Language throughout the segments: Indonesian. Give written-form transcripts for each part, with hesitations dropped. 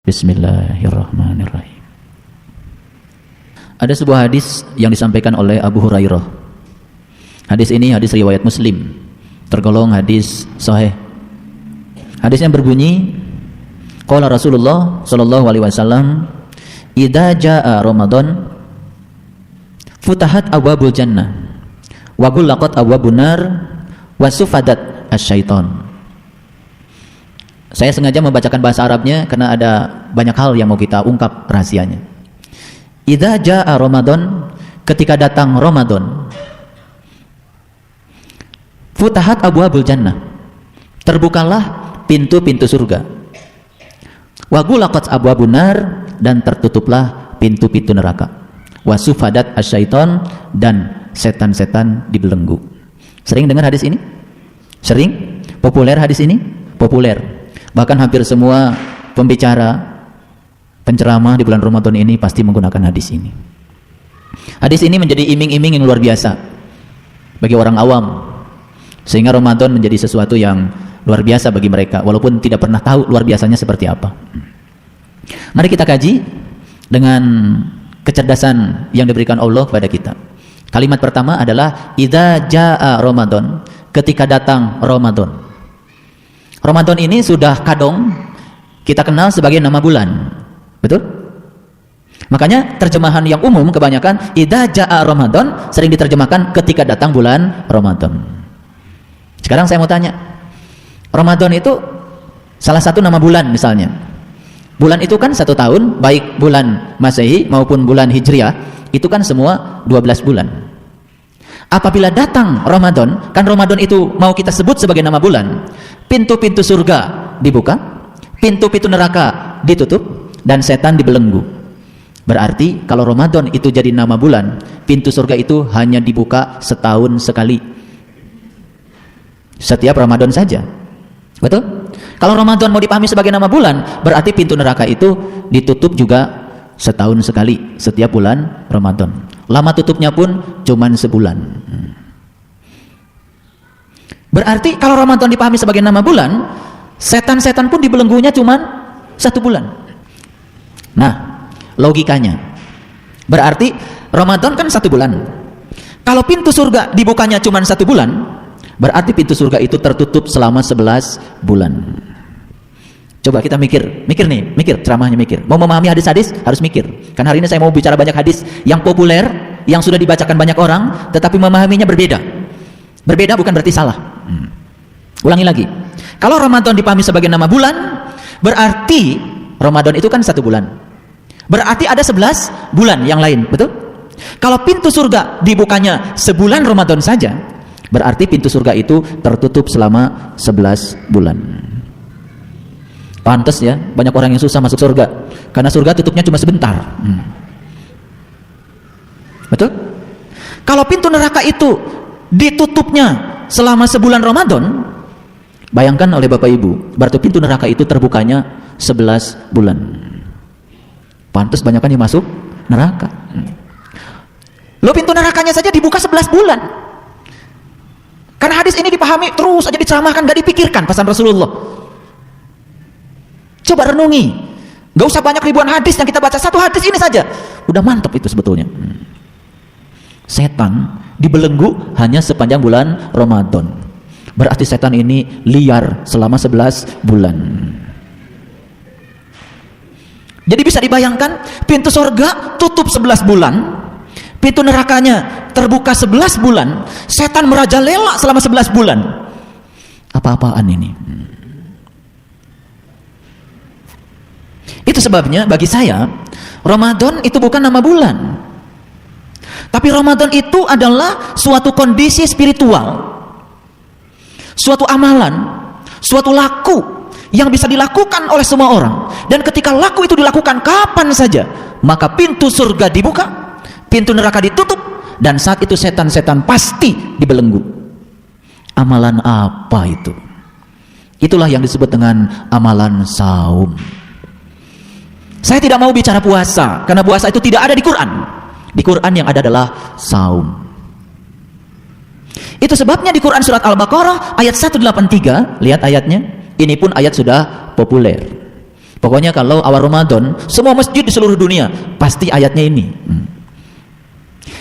Bismillahirrahmanirrahim. Ada sebuah hadis yang disampaikan oleh Abu Hurairah. Hadis ini hadis riwayat Muslim, tergolong hadis sahih. Hadisnya berbunyi, qala Rasulullah sallallahu alaihi wasallam, "Idza jaa Ramadan futahat abwabul jannah wa ghulaqat abwabun nar wa sufadat asyaiton." Saya sengaja membacakan bahasa Arabnya karena ada banyak hal yang mau kita ungkap rahasianya. Idza jaa Ramadan, ketika datang Ramadan, futahat abwabul jannah, terbukalah pintu-pintu surga. Wa ghulaqat abwabun nar, dan tertutuplah pintu-pintu neraka. Wa sufadat asyaiton, dan setan-setan dibelenggu. Sering dengar hadis ini? Sering? Populer hadis ini? Populer. Bahkan hampir semua pembicara, penceramah di bulan Ramadan ini pasti menggunakan hadis ini. Hadis ini menjadi iming-iming yang luar biasa bagi orang awam, sehingga Ramadan menjadi sesuatu yang luar biasa bagi mereka, walaupun tidak pernah tahu luar biasanya seperti apa. Mari kita kaji dengan kecerdasan yang diberikan Allah kepada kita. Kalimat pertama adalah idza jaa Ramadan, ketika datang Ramadan. Ramadan ini sudah kadung kita kenal sebagai nama bulan. Betul? Makanya terjemahan yang umum kebanyakan idza jaa Ramadan sering diterjemahkan ketika datang bulan Ramadan. Sekarang saya mau tanya, Ramadan itu salah satu nama bulan misalnya. Bulan itu kan 1 tahun, baik bulan Masehi maupun bulan Hijriah, itu kan semua 12 bulan. Apabila datang Ramadan, kan Ramadan itu mau kita sebut sebagai nama bulan, pintu-pintu surga dibuka, pintu-pintu neraka ditutup, dan setan dibelenggu. Berarti kalau Ramadan itu jadi nama bulan, pintu surga itu hanya dibuka setahun sekali, setiap Ramadan saja. Betul? Kalau Ramadan mau dipahami sebagai nama bulan, berarti pintu neraka itu ditutup juga setahun sekali, setiap bulan Ramadan. Lama tutupnya pun cuman sebulan. Berarti kalau Ramadan dipahami sebagai nama bulan, setan-setan pun dibelenggunya cuman 1 bulan. Nah, logikanya berarti Ramadan kan 1 bulan. Kalau pintu surga dibukanya cuma 1 bulan, berarti pintu surga itu tertutup selama 11 bulan. Coba kita mikir ceramahnya mikir. Mau memahami hadis-hadis harus mikir. Kan hari ini saya mau bicara banyak hadis yang populer, yang sudah dibacakan banyak orang, tetapi memahaminya berbeda. Berbeda bukan berarti salah. Ulangi lagi. Kalau Ramadan dipahami sebagai nama bulan, berarti Ramadan itu kan 1 bulan. Berarti ada 11 bulan yang lain, betul? Kalau pintu surga dibukanya sebulan Ramadan saja, berarti pintu surga itu tertutup selama 11 bulan. Pantes ya, banyak orang yang susah masuk surga, karena surga tutupnya cuma sebentar. Betul? Kalau pintu neraka itu ditutupnya selama sebulan Ramadan, bayangkan oleh Bapak Ibu, berarti pintu neraka itu terbukanya 11 bulan. Pantes banyak kan yang masuk neraka. Lo pintu nerakanya saja dibuka 11 bulan. Karena hadis ini dipahami terus aja diceramahkan, gak dipikirkan pesan Rasulullah. Coba renungi, gak usah banyak ribuan hadis yang kita baca, 1 hadis ini saja udah mantap itu sebetulnya. Setan dibelenggu hanya sepanjang bulan Ramadan, berarti setan ini liar selama 11 bulan. Jadi bisa dibayangkan, pintu surga tutup 11 bulan, pintu nerakanya terbuka 11 bulan, setan merajalela selama 11 bulan. Apa-apaan ini? Itu sebabnya bagi saya, Ramadan itu bukan nama bulan, tapi Ramadan itu adalah suatu kondisi spiritual, suatu amalan, suatu laku yang bisa dilakukan oleh semua orang. Dan ketika laku itu dilakukan kapan saja, maka pintu surga dibuka, pintu neraka ditutup, dan saat itu setan-setan pasti dibelenggu. Amalan apa itu? Itulah yang disebut dengan amalan saum. Saya tidak mau bicara puasa, karena puasa itu tidak ada di Quran. Di Quran yang ada adalah saum. Itu sebabnya di Quran surat Al-Baqarah ayat 183, lihat ayatnya. Ini pun ayat sudah populer. Pokoknya kalau awal Ramadan, semua masjid di seluruh dunia pasti ayatnya ini.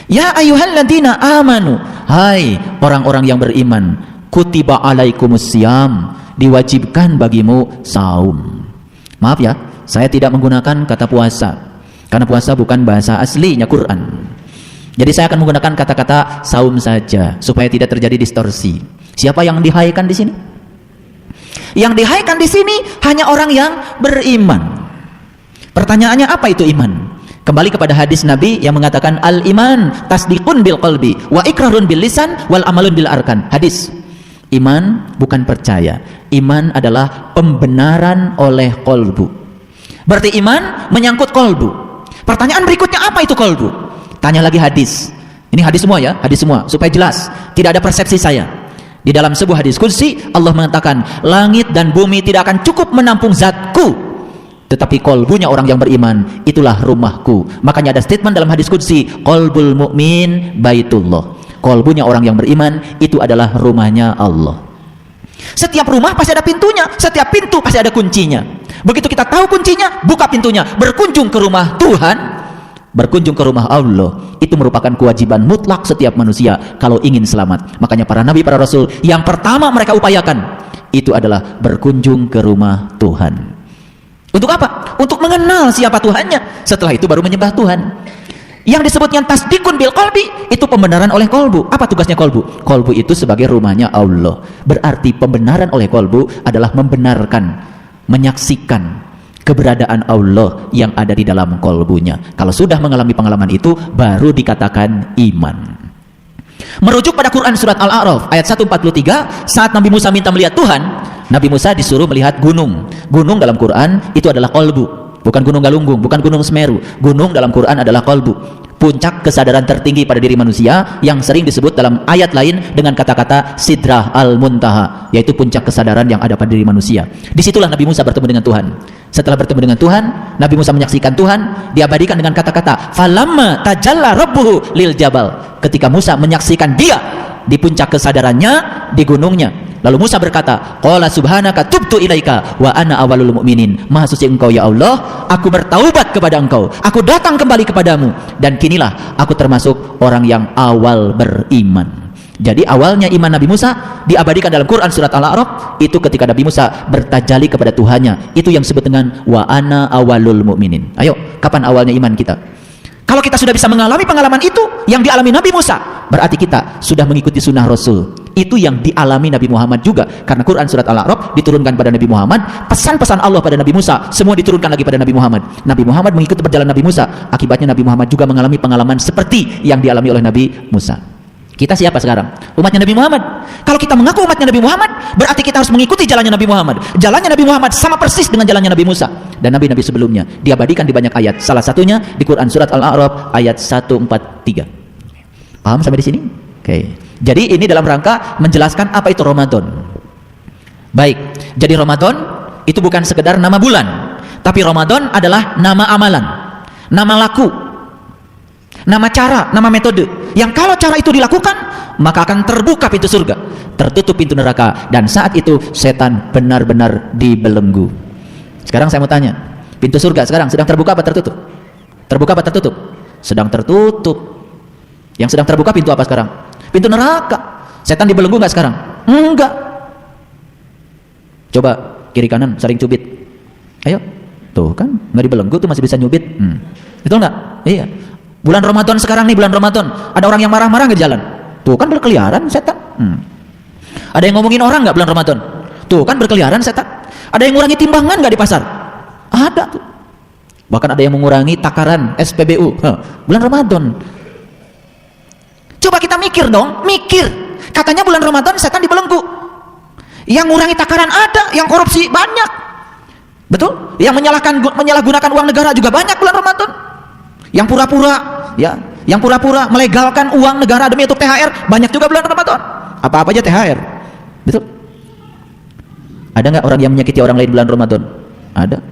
Ya ayyuhalladzina amanu, hai orang-orang yang beriman, kutiba alaikumusiyam, diwajibkan bagimu saum. Maaf ya, saya tidak menggunakan kata puasa karena puasa bukan bahasa aslinya Quran. Jadi saya akan menggunakan kata-kata saum saja supaya tidak terjadi distorsi. Siapa yang dihaikan di sini? Yang dihaikan di sini hanya orang yang beriman. Pertanyaannya, apa itu iman? Kembali kepada hadis Nabi yang mengatakan al-iman tasdiqun bil qalbi wa iqrarun bil lisan wal amalun bil arkan. Hadis. Iman bukan percaya. Iman adalah pembenaran oleh kolbu. Berarti iman menyangkut kolbu. Pertanyaan berikutnya, apa itu kolbu? Tanya lagi hadis. Ini hadis semua ya, hadis semua supaya jelas, tidak ada persepsi saya. Di dalam sebuah hadis qudsi Allah mengatakan, langit dan bumi tidak akan cukup menampung zatku, tetapi kolbunya orang yang beriman itulah rumahku. Makanya ada statement dalam hadis qudsi, qalbul mu'min baitullah. Kolbunya orang yang beriman itu adalah rumahnya Allah. Setiap rumah pasti ada pintunya, setiap pintu pasti ada kuncinya. Begitu kita tahu kuncinya, buka pintunya, berkunjung ke rumah Tuhan, berkunjung ke rumah Allah. Itu merupakan kewajiban mutlak setiap manusia kalau ingin selamat. Makanya para nabi, para rasul, yang pertama mereka upayakan itu adalah berkunjung ke rumah Tuhan. Untuk apa? Untuk mengenal siapa Tuhannya. Setelah itu baru menyembah Tuhan. Yang disebutnya tasdikun bil qalbi, itu pembenaran oleh kolbu. Apa tugasnya kolbu? Kolbu itu sebagai rumahnya Allah. Berarti pembenaran oleh kolbu adalah membenarkan, menyaksikan keberadaan Allah yang ada di dalam kolbunya. Kalau sudah mengalami pengalaman itu, baru dikatakan iman. Merujuk pada Quran surat Al-A'raf ayat 143, saat Nabi Musa minta melihat Tuhan, Nabi Musa disuruh melihat gunung. Gunung dalam Quran itu adalah kolbu. Bukan gunung Galunggung, bukan gunung Semeru. Gunung dalam Quran adalah kolbu, puncak kesadaran tertinggi pada diri manusia, yang sering disebut dalam ayat lain dengan kata-kata Sidrah al-Muntaha, yaitu puncak kesadaran yang ada pada diri manusia. Disitulah Nabi Musa bertemu dengan Tuhan. Setelah bertemu dengan Tuhan, Nabi Musa menyaksikan Tuhan, diabadikan dengan kata-kata falamma tajalla rabbuhu lil jabal. Ketika Musa menyaksikan dia di puncak kesadarannya di gunungnya, lalu Musa berkata, qala subhanaka tubtu ilaika wa ana awalul mu'minin. Maha suci engkau ya Allah, aku bertaubat kepada engkau, aku datang kembali kepadamu, dan kinilah aku termasuk orang yang awal beriman. Jadi awalnya iman Nabi Musa diabadikan dalam Quran surat Al-A'raf itu ketika Nabi Musa bertajali kepada Tuhannya. Itu yang disebut dengan wa ana awalul mu'minin. Ayo, kapan awalnya iman kita? Kalau kita sudah bisa mengalami pengalaman itu yang dialami Nabi Musa, berarti kita sudah mengikuti sunnah Rasul. Itu yang dialami Nabi Muhammad juga, karena Quran surat Al-A'raf diturunkan pada Nabi Muhammad, pesan-pesan Allah pada Nabi Musa semua diturunkan lagi pada Nabi Muhammad. Nabi Muhammad mengikuti perjalanan Nabi Musa, akibatnya Nabi Muhammad juga mengalami pengalaman seperti yang dialami oleh Nabi Musa. Kita siapa sekarang? Umatnya Nabi Muhammad. Kalau kita mengaku umatnya Nabi Muhammad, berarti kita harus mengikuti jalannya Nabi Muhammad. Jalannya Nabi Muhammad sama persis dengan jalannya Nabi Musa dan nabi-nabi sebelumnya. Diabadikan di banyak ayat. Salah satunya di Quran surat Al-A'raf ayat 143. Paham sampai di sini? Oke. Jadi ini dalam rangka menjelaskan apa itu Ramadan. Baik. Jadi Ramadan itu bukan sekedar nama bulan, tapi Ramadan adalah nama amalan, nama laku, nama cara, nama metode, yang kalau cara itu dilakukan maka akan terbuka pintu surga, tertutup pintu neraka, dan saat itu setan benar-benar dibelenggu. Sekarang saya mau tanya, pintu surga sekarang sedang terbuka apa tertutup? Terbuka apa tertutup? Sedang tertutup. Yang sedang terbuka pintu apa sekarang? Pintu neraka. Setan dibelenggu nggak sekarang? Enggak. Coba kiri kanan saling cubit. Ayo, tuh kan nggak dibelenggu tuh, masih bisa nyubit. Betul nggak? Iya. Bulan Ramadan sekarang nih, bulan Ramadan, ada orang yang marah-marah di jalan, tuh kan berkeliaran setan. Ada yang ngomongin orang nggak bulan Ramadan? Tuh kan berkeliaran setan. Ada yang ngurangi timbangan nggak di pasar? Ada tuh. Bahkan ada yang mengurangi takaran SPBU bulan Ramadan. Coba kita mikir dong, mikir. Katanya bulan Ramadan setan dibelenggu. Yang ngurangi takaran ada, yang korupsi banyak, betul? Yang menyalahgunakan uang negara juga banyak bulan Ramadan. Yang pura-pura, ya, yang pura-pura melegalkan uang negara demi untuk THR banyak juga bulan Ramadan. Apa-apa aja THR, betul? Ada nggak orang yang menyakiti orang lain bulan Ramadan? Ada.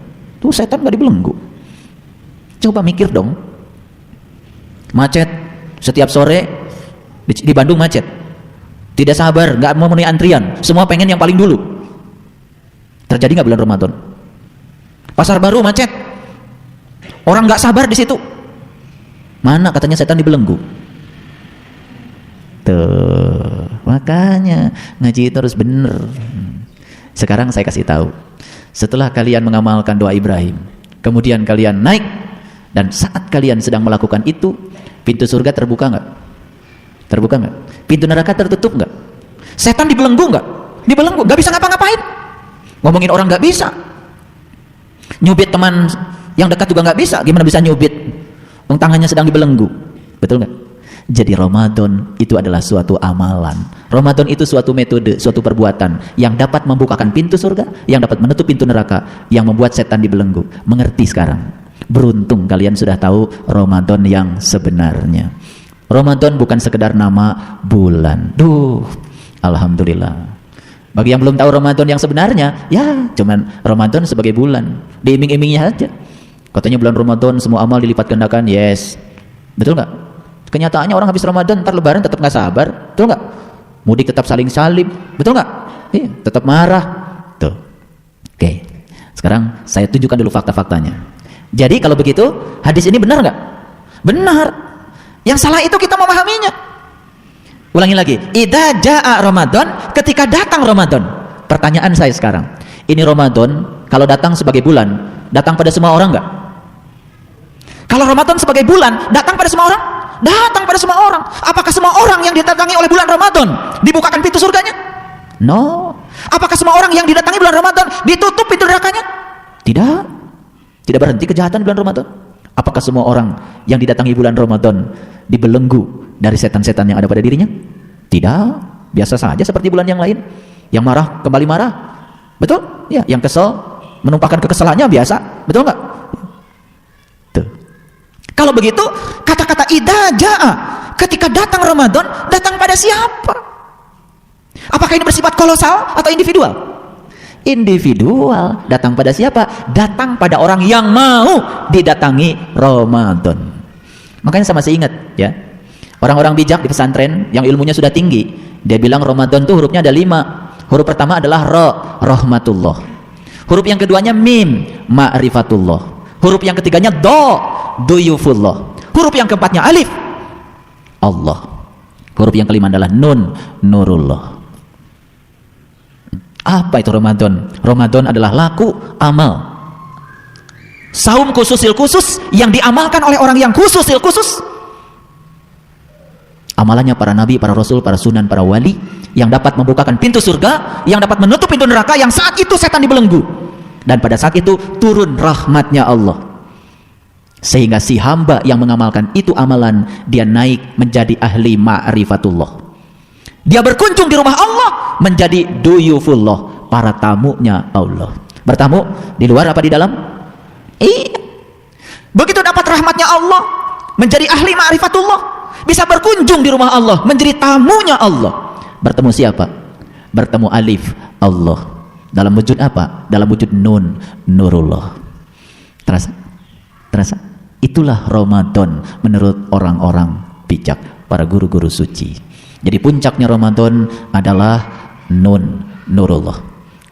Tuh setan nggak dibelenggu. Coba mikir dong. Macet setiap sore di Bandung macet. Tidak sabar, nggak mau memenuhi antrian. Semua pengen yang paling dulu. Terjadi nggak bulan Ramadan? Pasar Baru macet, orang nggak sabar di situ. Mana katanya setan dibelenggu. Tuh, makanya ngaji itu harus bener. Sekarang saya kasih tahu, setelah kalian mengamalkan doa Ibrahim, kemudian kalian naik, dan saat kalian sedang melakukan itu, pintu surga terbuka nggak? Terbuka nggak? Pintu neraka tertutup nggak? Setan dibelenggu nggak? Dibelenggu, nggak bisa ngapa-ngapain. Ngomongin orang nggak bisa, nyubit teman yang dekat juga nggak bisa. Gimana bisa nyubit? Tangannya sedang dibelenggu, betul nggak? Jadi Ramadan itu adalah suatu amalan. Ramadan itu suatu metode, suatu perbuatan yang dapat membukakan pintu surga, yang dapat menutup pintu neraka, yang membuat setan dibelenggu. Mengerti sekarang? Beruntung kalian sudah tahu Ramadan yang sebenarnya. Ramadan bukan sekedar nama bulan. Duh, alhamdulillah. Bagi yang belum tahu Ramadan yang sebenarnya, ya cuman Ramadan sebagai bulan, diiming-imingnya aja. Katanya bulan Ramadan semua amal dilipat gandakan. Yes, betul nggak? Kenyataannya orang habis Ramadan ntar Lebaran tetap nggak sabar, betul nggak? Mudik tetap saling salib, betul nggak? Iya, tetap marah. Tuh. Oke. Sekarang saya tunjukkan dulu fakta-faktanya. Jadi kalau begitu hadis ini benar nggak? Benar. Yang salah itu kita memahaminya. Ulangi lagi. Idza jaa Ramadan, ketika datang Ramadan. Pertanyaan saya sekarang, ini Ramadan kalau datang sebagai bulan, datang pada semua orang nggak? Kalau Ramadan sebagai bulan, datang pada semua orang? Datang pada semua orang. Apakah semua orang yang didatangi oleh bulan Ramadan dibukakan pintu surganya? No. Apakah semua orang yang didatangi bulan Ramadan ditutup pintu nerakanya? Tidak. Tidak berhenti kejahatan bulan Ramadan. Apakah semua orang yang didatangi bulan Ramadan dibelenggu dari setan-setan yang ada pada dirinya? Tidak. Biasa saja seperti bulan yang lain. Yang marah kembali marah. Betul? Ya, yang kesel menumpahkan kekesalannya biasa. Betul nggak? Tuh. Kalau begitu, kata-kata idza jaa, ketika datang Ramadan, datang pada siapa? Apakah ini bersifat kolosal atau individual? Individual. Datang pada siapa? Datang pada orang yang mau didatangi Ramadan. Makanya saya masih ingat ya, orang-orang bijak di pesantren yang ilmunya sudah tinggi, dia bilang Ramadan tuh hurufnya ada 5. Huruf pertama adalah ra, rahmatullah. Huruf yang keduanya mim, ma'rifatullah. Huruf yang ketiganya do, duyufullah. Huruf yang keempatnya alif, Allah. Huruf yang kelima adalah nun, nurullah. Apa itu Ramadan? Ramadan adalah laku amal. Saum khususil khusus yang diamalkan oleh orang yang khususil khusus. Amalannya para nabi, para rasul, para sunan, para wali yang dapat membukakan pintu surga, yang dapat menutup pintu neraka, yang saat itu setan dibelenggu. Dan pada saat itu turun rahmatnya Allah. Sehingga si hamba yang mengamalkan itu amalan, dia naik menjadi ahli ma'rifatullah. Dia berkunjung di rumah Allah menjadi duyufullah, para tamunya Allah. Bertamu di luar apa di dalam? Iya. Begitu dapat rahmatnya Allah, menjadi ahli ma'rifatullah, bisa berkunjung di rumah Allah, menjadi tamunya Allah. Bertemu siapa? Bertemu alif, Allah. Dalam wujud apa? Dalam wujud nun, nurullah. Terasa? Terasa? Itulah Ramadan menurut orang-orang bijak, para guru-guru suci. Jadi puncaknya Ramadan adalah nun, nurullah.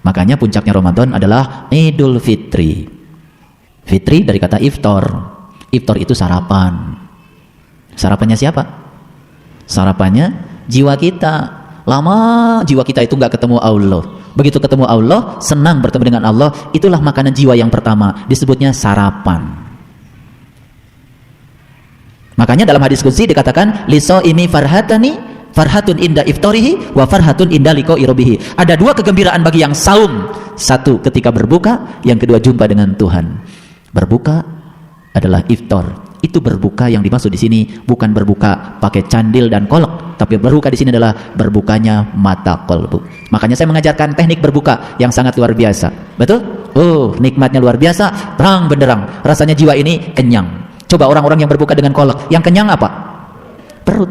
Makanya puncaknya Ramadan adalah Idul Fitri. Fitri dari kata iftar. Iftar itu sarapan. Sarapannya siapa? Sarapannya jiwa kita. Lama jiwa kita itu nggak ketemu Allah. Begitu ketemu Allah, senang bertemu dengan Allah, itulah makanan jiwa yang pertama, disebutnya sarapan. Makanya dalam hadis qudsi dikatakan lisoimi farhatani, farhatun inda iftarihi wa farhatun inda liqa'i rabbih. Ada 2 kegembiraan bagi yang saum. 1 ketika berbuka, yang kedua jumpa dengan Tuhan. Berbuka adalah iftar. Itu berbuka yang dimaksud di sini bukan berbuka pakai candil dan kolak, tapi berbuka di sini adalah berbukanya mata kolbu. Makanya saya mengajarkan teknik berbuka yang sangat luar biasa. Betul? Nikmatnya luar biasa, terang benderang. Rasanya jiwa ini kenyang. Coba orang-orang yang berbuka dengan kolak, yang kenyang apa? Perut.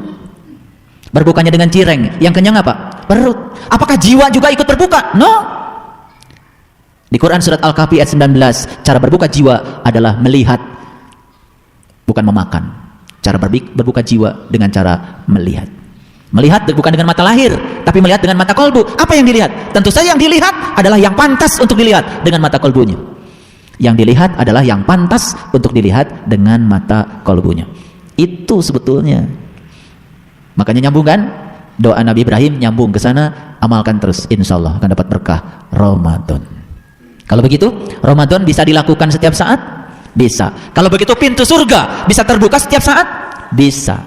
Berbukanya dengan cireng, yang kenyang apa? Perut. Apakah jiwa juga ikut berbuka? No. Di Quran surat Al-Kahfi ayat 19, cara berbuka jiwa adalah melihat, bukan memakan. Cara berbuka jiwa dengan cara melihat. Melihat bukan dengan mata lahir, tapi melihat dengan mata kolbu. Apa yang dilihat? Tentu saja yang dilihat adalah yang pantas untuk dilihat dengan mata kolbunya. Yang dilihat adalah yang pantas untuk dilihat dengan mata kolbunya. Itu sebetulnya. Makanya nyambung kan? Doa Nabi Ibrahim nyambung ke sana, amalkan terus, insya Allah akan dapat berkah Ramadan. Kalau begitu, Ramadan bisa dilakukan setiap saat? Bisa. Kalau begitu pintu surga bisa terbuka setiap saat? Bisa.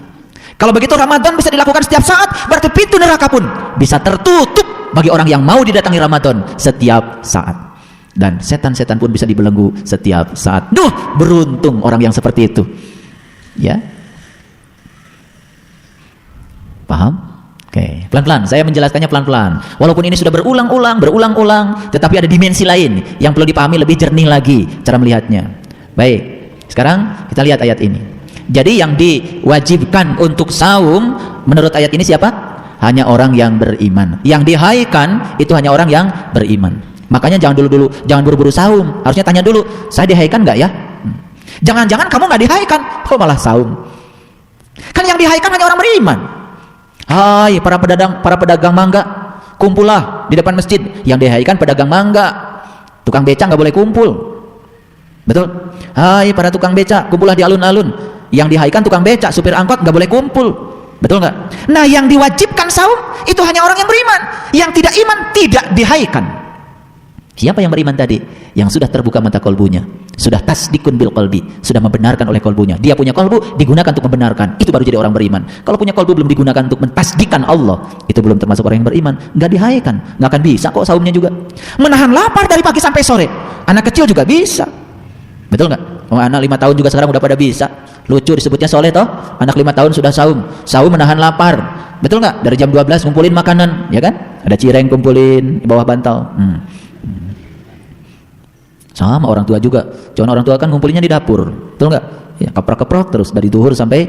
Kalau begitu Ramadan bisa dilakukan setiap saat, berarti pintu neraka pun bisa tertutup bagi orang yang mau didatangi Ramadan setiap saat. Dan setan-setan pun bisa dibelenggu setiap saat. Duh, beruntung orang yang seperti itu. Ya. Paham? Oke, pelan-pelan. Saya menjelaskannya pelan-pelan. Walaupun ini sudah berulang-ulang, tetapi ada dimensi lain yang perlu dipahami lebih jernih lagi cara melihatnya. Baik. Sekarang kita lihat ayat ini. Jadi yang diwajibkan untuk saum menurut ayat ini siapa? Hanya orang yang beriman. Yang dihaikan itu hanya orang yang beriman. Makanya jangan buru-buru saum. Harusnya tanya dulu, saya dihaikan nggak ya? Jangan-jangan kamu nggak dihaikan, kok malah saum? Kan yang dihaikan hanya orang beriman. Hai para pedagang mangga, kumpullah di depan masjid. Yang dihaikan pedagang mangga. Tukang beca nggak boleh kumpul. Betul? Hai para tukang beca, kumpullah di alun-alun. Yang dihaikan tukang beca, supir angkot nggak boleh kumpul. Betul nggak? Nah, yang diwajibkan saum itu hanya orang yang beriman. Yang tidak iman tidak dihaikan. Siapa yang beriman tadi? Yang sudah terbuka mata kolbunya, sudah tasdikun bil qalbi, sudah membenarkan oleh kolbunya. Dia punya kolbu digunakan untuk membenarkan, itu baru jadi orang beriman. Kalau punya kolbu belum digunakan untuk mentasdikan Allah, itu belum termasuk orang yang beriman. Nggak dihaikan, nggak akan bisa kok saumnya juga. Menahan lapar dari pagi sampai sore, anak kecil juga bisa. Betul nggak? Oh, anak 5 tahun juga sekarang udah pada bisa. Lucu disebutnya soleh toh, anak 5 tahun sudah saum menahan lapar. Betul nggak? Dari jam 12 kumpulin makanan, ya kan? Ada cireng kumpulin di bawah bantal. Sama orang tua juga. Cuma orang tua kan ngumpulinnya di dapur. Betul nggak? Ya, keprok-keprok terus dari duhur sampai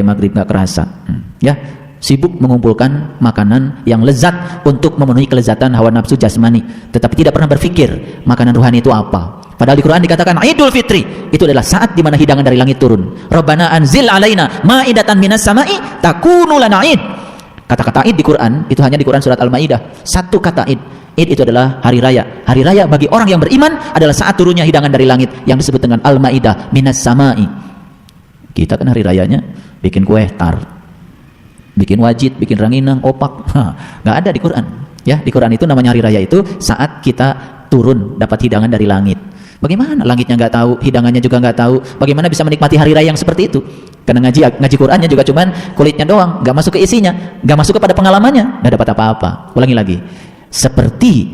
maghrib nggak kerasa. Ya, sibuk mengumpulkan makanan yang lezat untuk memenuhi kelezatan hawa nafsu jasmani, tetapi tidak pernah berpikir makanan ruhani itu apa. Padahal di Quran dikatakan Idul Fitri itu adalah saat di mana hidangan dari langit turun. Rabbana anzil alaina ma'idatan minas sama'i takunu lana id. Kata-kata id di Quran itu hanya di Quran surat Al-Maidah. Satu kata id. Id itu adalah hari raya. Hari raya bagi orang yang beriman adalah saat turunnya hidangan dari langit yang disebut dengan Al-Maidah minas sama'i. Kita kan hari rayanya bikin kue tar, bikin wajit, bikin ranginang, opak. Nggak ada di Quran. Ya, di Quran itu namanya hari raya itu saat kita turun dapat hidangan dari langit. Bagaimana langitnya nggak tahu, hidangannya juga nggak tahu, bagaimana bisa menikmati hari raya yang seperti itu? Karena ngaji Qurannya juga cuman kulitnya doang, nggak masuk ke isinya, nggak masuk kepada pengalamannya, nggak dapat apa-apa. Ulangi lagi, seperti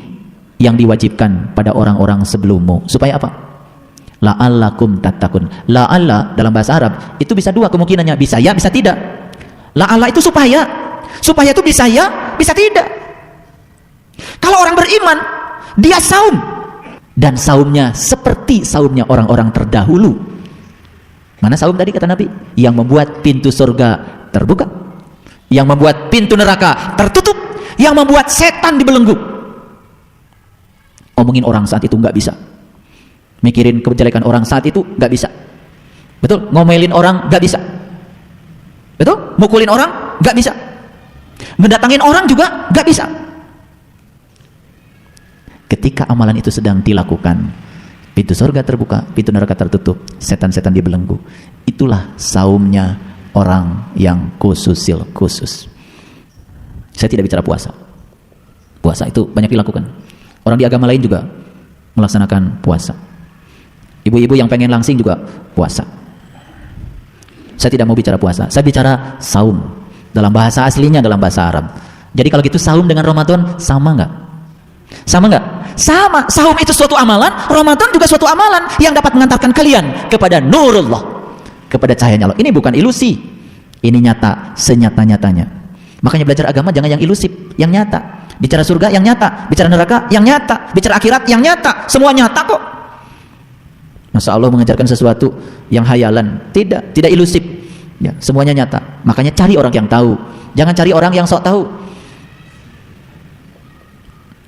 yang diwajibkan pada orang-orang sebelummu, supaya apa? La'allakum tattaqun. La'alla dalam bahasa Arab itu bisa dua kemungkinannya, bisa ya, bisa tidak. La'alla itu supaya itu bisa ya, bisa tidak. Kalau orang beriman, dia saum. Dan saumnya seperti saumnya orang-orang terdahulu. Mana saum tadi kata Nabi? Yang membuat pintu surga terbuka, yang membuat pintu neraka tertutup, yang membuat setan dibelenggu. Ngomongin orang saat itu nggak bisa, mikirin kejelekan orang saat itu nggak bisa. Betul? Ngomelin orang nggak bisa. Betul? Mukulin orang nggak bisa. Mendatangin orang juga nggak bisa. Ketika amalan itu sedang dilakukan, pintu surga terbuka, pintu neraka tertutup, setan-setan dibelenggu. Itulah saumnya orang yang khusus. Saya tidak bicara puasa. Puasa itu banyak dilakukan. Orang di agama lain juga melaksanakan puasa. Ibu-ibu yang pengen langsing juga puasa. Saya tidak mau bicara puasa. Saya bicara saum. Dalam bahasa aslinya, dalam bahasa Arab. Jadi kalau gitu saum dengan Ramadan sama nggak? Sama nggak? Sama. Saum itu suatu amalan, Ramadan juga suatu amalan yang dapat mengantarkan kalian kepada nurullah, kepada cahayanya Allah. Ini bukan ilusi, ini nyata, senyata-nyatanya. Makanya belajar agama jangan yang ilusif, yang nyata. Bicara surga yang nyata, bicara neraka yang nyata, bicara akhirat yang nyata, semua nyata kok. Masa Allah mengajarkan sesuatu yang hayalan? Tidak ilusif. Ya, semuanya nyata. Makanya cari orang yang tahu, jangan cari orang yang sok tahu.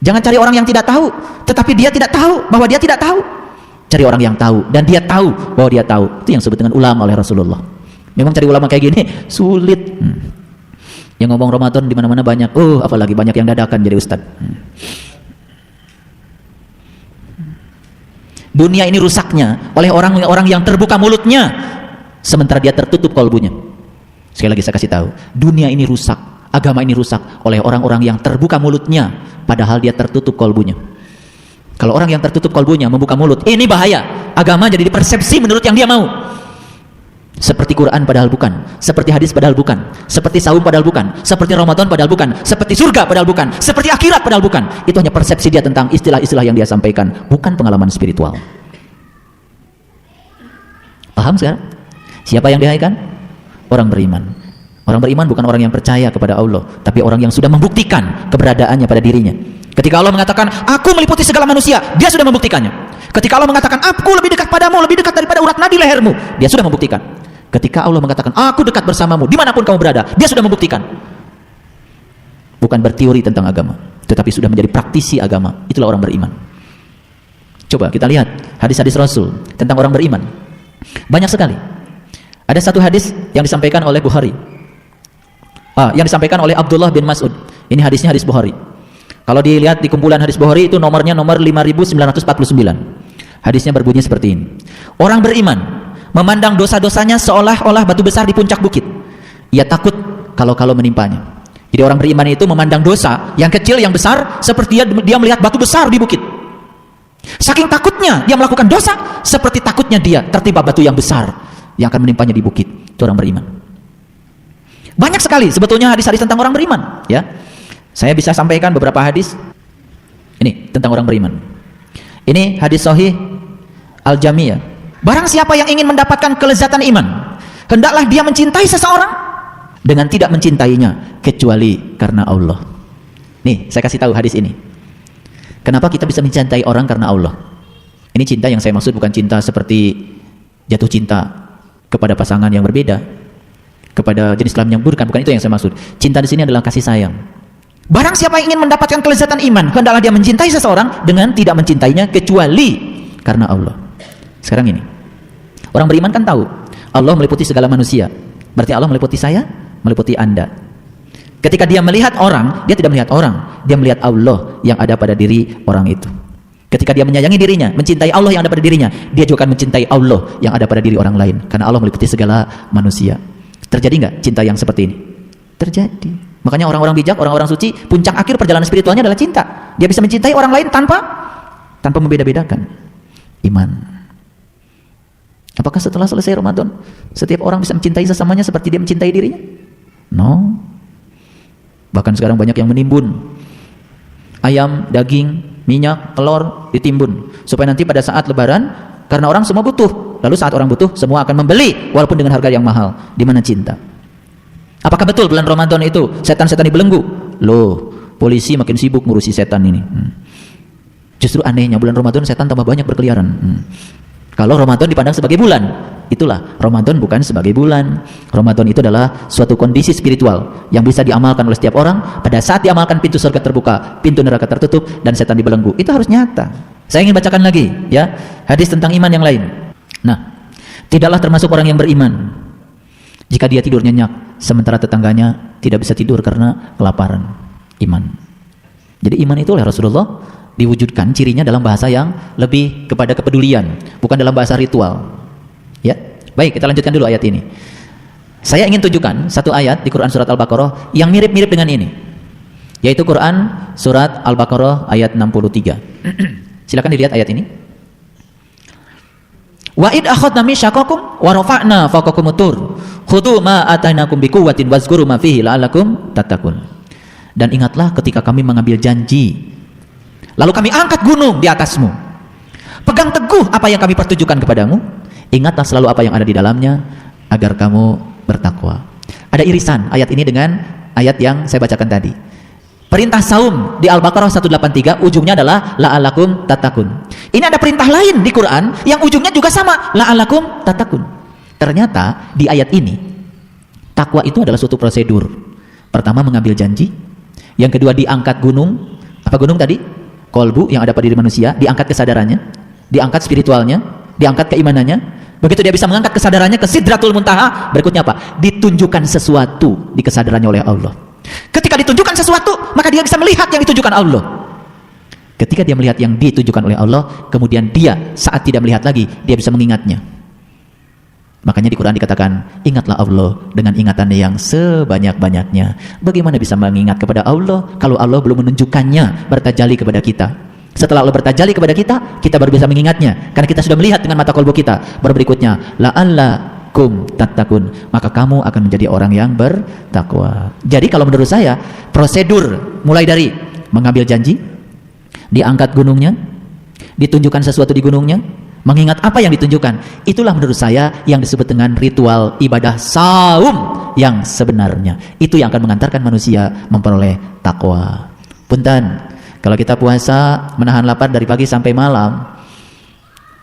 Jangan cari orang yang tidak tahu, tetapi dia tidak tahu bahwa dia tidak tahu. Cari orang yang tahu dan dia tahu bahwa dia tahu. Itu yang disebut dengan ulama oleh Rasulullah. Memang cari ulama kayak gini sulit. Yang ngomong Ramadan di mana-mana banyak. Apalagi banyak yang dadakan jadi ustad. Dunia ini rusaknya oleh orang-orang yang terbuka mulutnya, sementara dia tertutup kalbunya. Sekali lagi saya kasih tahu, dunia ini rusak, agama ini rusak oleh orang-orang yang terbuka mulutnya, padahal dia tertutup kalbunya. Kalau orang yang tertutup kalbunya membuka mulut, ini bahaya. Agama jadi dipersepsi menurut yang dia mau. Seperti Quran padahal bukan, seperti hadis padahal bukan, seperti saum padahal bukan, seperti Ramadan padahal bukan, seperti surga padahal bukan, seperti akhirat padahal bukan. Itu hanya persepsi dia tentang istilah-istilah yang dia sampaikan, bukan pengalaman spiritual. Paham sekarang? Siapa yang dihaikan? Orang beriman. Orang beriman bukan orang yang percaya kepada Allah, tapi orang yang sudah membuktikan keberadaannya pada dirinya. Ketika Allah mengatakan, aku meliputi segala manusia, dia sudah membuktikannya. Ketika Allah mengatakan, aku lebih dekat padamu, lebih dekat daripada urat nadi lehermu, dia sudah membuktikan. Ketika Allah mengatakan, aku dekat bersamamu dimanapun kamu berada, dia sudah membuktikan. Bukan berteori tentang agama, tetapi sudah menjadi praktisi agama. Itulah orang beriman. Coba kita lihat hadis-hadis Rasul tentang orang beriman. Banyak sekali. Ada satu hadis yang disampaikan oleh Bukhari, yang disampaikan oleh Abdullah bin Mas'ud. Ini hadisnya hadis Bukhari. Kalau dilihat di kumpulan hadis Bukhari itu nomornya nomor 5949. Hadisnya berbunyi seperti ini. Orang beriman memandang dosa-dosanya seolah-olah batu besar di puncak bukit. Ia takut kalau menimpanya. Jadi orang beriman itu memandang dosa yang kecil, yang besar, seperti dia melihat batu besar di bukit. Saking takutnya dia melakukan dosa, seperti takutnya dia tertimpa batu yang besar yang akan menimpanya di bukit. Itu orang beriman. Banyak sekali sebetulnya hadis-hadis tentang orang beriman, ya. Saya bisa sampaikan beberapa hadis ini tentang orang beriman. Ini hadis sahih Al-Jamiyah. Barang siapa yang ingin mendapatkan kelezatan iman, hendaklah dia mencintai seseorang dengan tidak mencintainya kecuali karena Allah. Nih, saya kasih tahu hadis ini. Kenapa kita bisa mencintai orang karena Allah? Ini cinta yang saya maksud bukan cinta seperti jatuh cinta kepada pasangan yang berbeda, kepada jenis kelamin yang bukan itu yang saya maksud. Cinta di sini adalah kasih sayang. Barang siapa yang ingin mendapatkan kelezatan iman, hendaklah dia mencintai seseorang dengan tidak mencintainya kecuali karena Allah. Sekarang ini, orang beriman kan tahu Allah meliputi segala manusia. Berarti Allah meliputi saya, meliputi Anda. Ketika dia melihat orang, dia tidak melihat orang, dia melihat Allah yang ada pada diri orang itu. Ketika dia menyayangi dirinya, mencintai Allah yang ada pada dirinya, dia juga akan mencintai Allah yang ada pada diri orang lain. Karena Allah meliputi segala manusia. Terjadi nggak cinta yang seperti ini? Terjadi. Makanya orang-orang bijak, orang-orang suci, puncak akhir perjalanan spiritualnya adalah cinta. Dia bisa mencintai orang lain tanpa membeda-bedakan. Iman. Apakah setelah selesai Ramadan setiap orang bisa mencintai sesamanya seperti dia mencintai dirinya? No. Bahkan sekarang banyak yang menimbun ayam, daging, minyak, telur ditimbun supaya nanti pada saat lebaran, karena orang semua butuh, lalu saat orang butuh semua akan membeli walaupun dengan harga yang mahal. Di mana cinta? Apakah betul bulan Ramadan itu setan-setan dibelenggu? Loh, polisi makin sibuk ngurusi setan ini. Justru anehnya bulan Ramadan setan tambah banyak berkeliaran. Kalau Ramadan dipandang sebagai bulan, itulah Ramadan bukan sebagai bulan. Ramadan itu adalah suatu kondisi spiritual yang bisa diamalkan oleh setiap orang. Pada saat diamalkan, pintu surga terbuka, pintu neraka tertutup, dan setan dibelenggu. Itu harus nyata. Saya ingin bacakan lagi, ya, hadis tentang iman yang lain. Nah, tidaklah termasuk orang yang beriman jika dia tidur nyenyak, sementara tetangganya tidak bisa tidur karena kelaparan. Iman. Jadi iman itu oleh Rasulullah diwujudkan cirinya dalam bahasa yang lebih kepada kepedulian, bukan dalam bahasa ritual. Ya, baik, kita lanjutkan dulu ayat ini. Saya ingin tunjukkan satu ayat di Quran surat Al-Baqarah yang mirip-mirip dengan ini, yaitu Quran surat Al-Baqarah ayat 63. Silakan dilihat ayat ini. Wa id akhadna mitsaqakum wa rafa'na fawqakumut tur khudhu ma atainakum biquwwatin wazkuru ma fihi la'allakum tattaqun. Dan ingatlah ketika kami mengambil janji, lalu kami angkat gunung di atasmu. Pegang teguh apa yang kami pertunjukkan kepadamu. Ingatlah selalu apa yang ada di dalamnya agar kamu bertakwa. Ada irisan ayat ini dengan ayat yang saya bacakan tadi. Perintah saum di Al-Baqarah 183 ujungnya adalah la'allakum tattaqun. Ini ada perintah lain di Quran yang ujungnya juga sama, la'allakum tattaqun. Ternyata di ayat ini takwa itu adalah suatu prosedur. Pertama mengambil janji, yang kedua diangkat gunung. Apa gunung tadi? Kolbu yang ada pada diri manusia, diangkat kesadarannya, diangkat spiritualnya, diangkat keimanannya. Begitu dia bisa mengangkat kesadarannya ke Sidratul Muntaha, berikutnya apa? Ditunjukkan sesuatu di kesadarannya oleh Allah. Ketika ditunjukkan sesuatu, maka dia bisa melihat yang ditunjukkan Allah. Ketika dia melihat yang ditunjukkan oleh Allah, kemudian dia saat tidak melihat lagi, dia bisa mengingatnya. Makanya di Quran dikatakan, ingatlah Allah dengan ingatan yang sebanyak-banyaknya. Bagaimana bisa mengingat kepada Allah kalau Allah belum menunjukkannya bertajalli kepada kita? Setelah Allah bertajalli kepada kita, kita baru bisa mengingatnya, karena kita sudah melihat dengan mata kolbu kita. Baru berikutnya, la'allakum tattaqun, maka kamu akan menjadi orang yang bertakwa. Jadi kalau menurut saya, prosedur mulai dari mengambil janji, diangkat gunungnya, ditunjukkan sesuatu di gunungnya, mengingat apa yang ditunjukkan, itulah menurut saya yang disebut dengan ritual ibadah saum yang sebenarnya. Itu yang akan mengantarkan manusia memperoleh takwa. Punten, kalau kita puasa menahan lapar dari pagi sampai malam,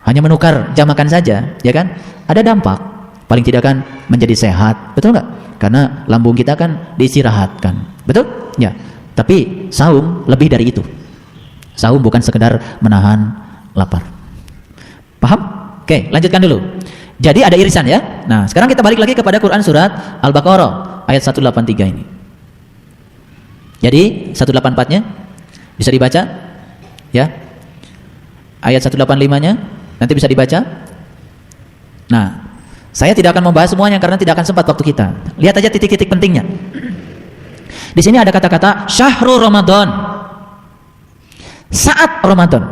hanya menukar jam makan saja, ya kan? Ada dampak, paling tidak kan menjadi sehat, betul nggak? Karena lambung kita kan diistirahatkan, betul? Ya. Tapi saum lebih dari itu. Saum bukan sekedar menahan lapar. Paham? Oke, lanjutkan dulu. Jadi ada irisan ya. Nah, sekarang kita balik lagi kepada Quran surat Al-Baqarah ayat 183 ini. Jadi 184-nya bisa dibaca? Ya. Ayat 185-nya nanti bisa dibaca? Nah, saya tidak akan membahas semuanya karena tidak akan sempat waktu kita. Lihat aja titik-titik pentingnya. Di sini ada kata-kata syahrul Ramadan. Saat Ramadan.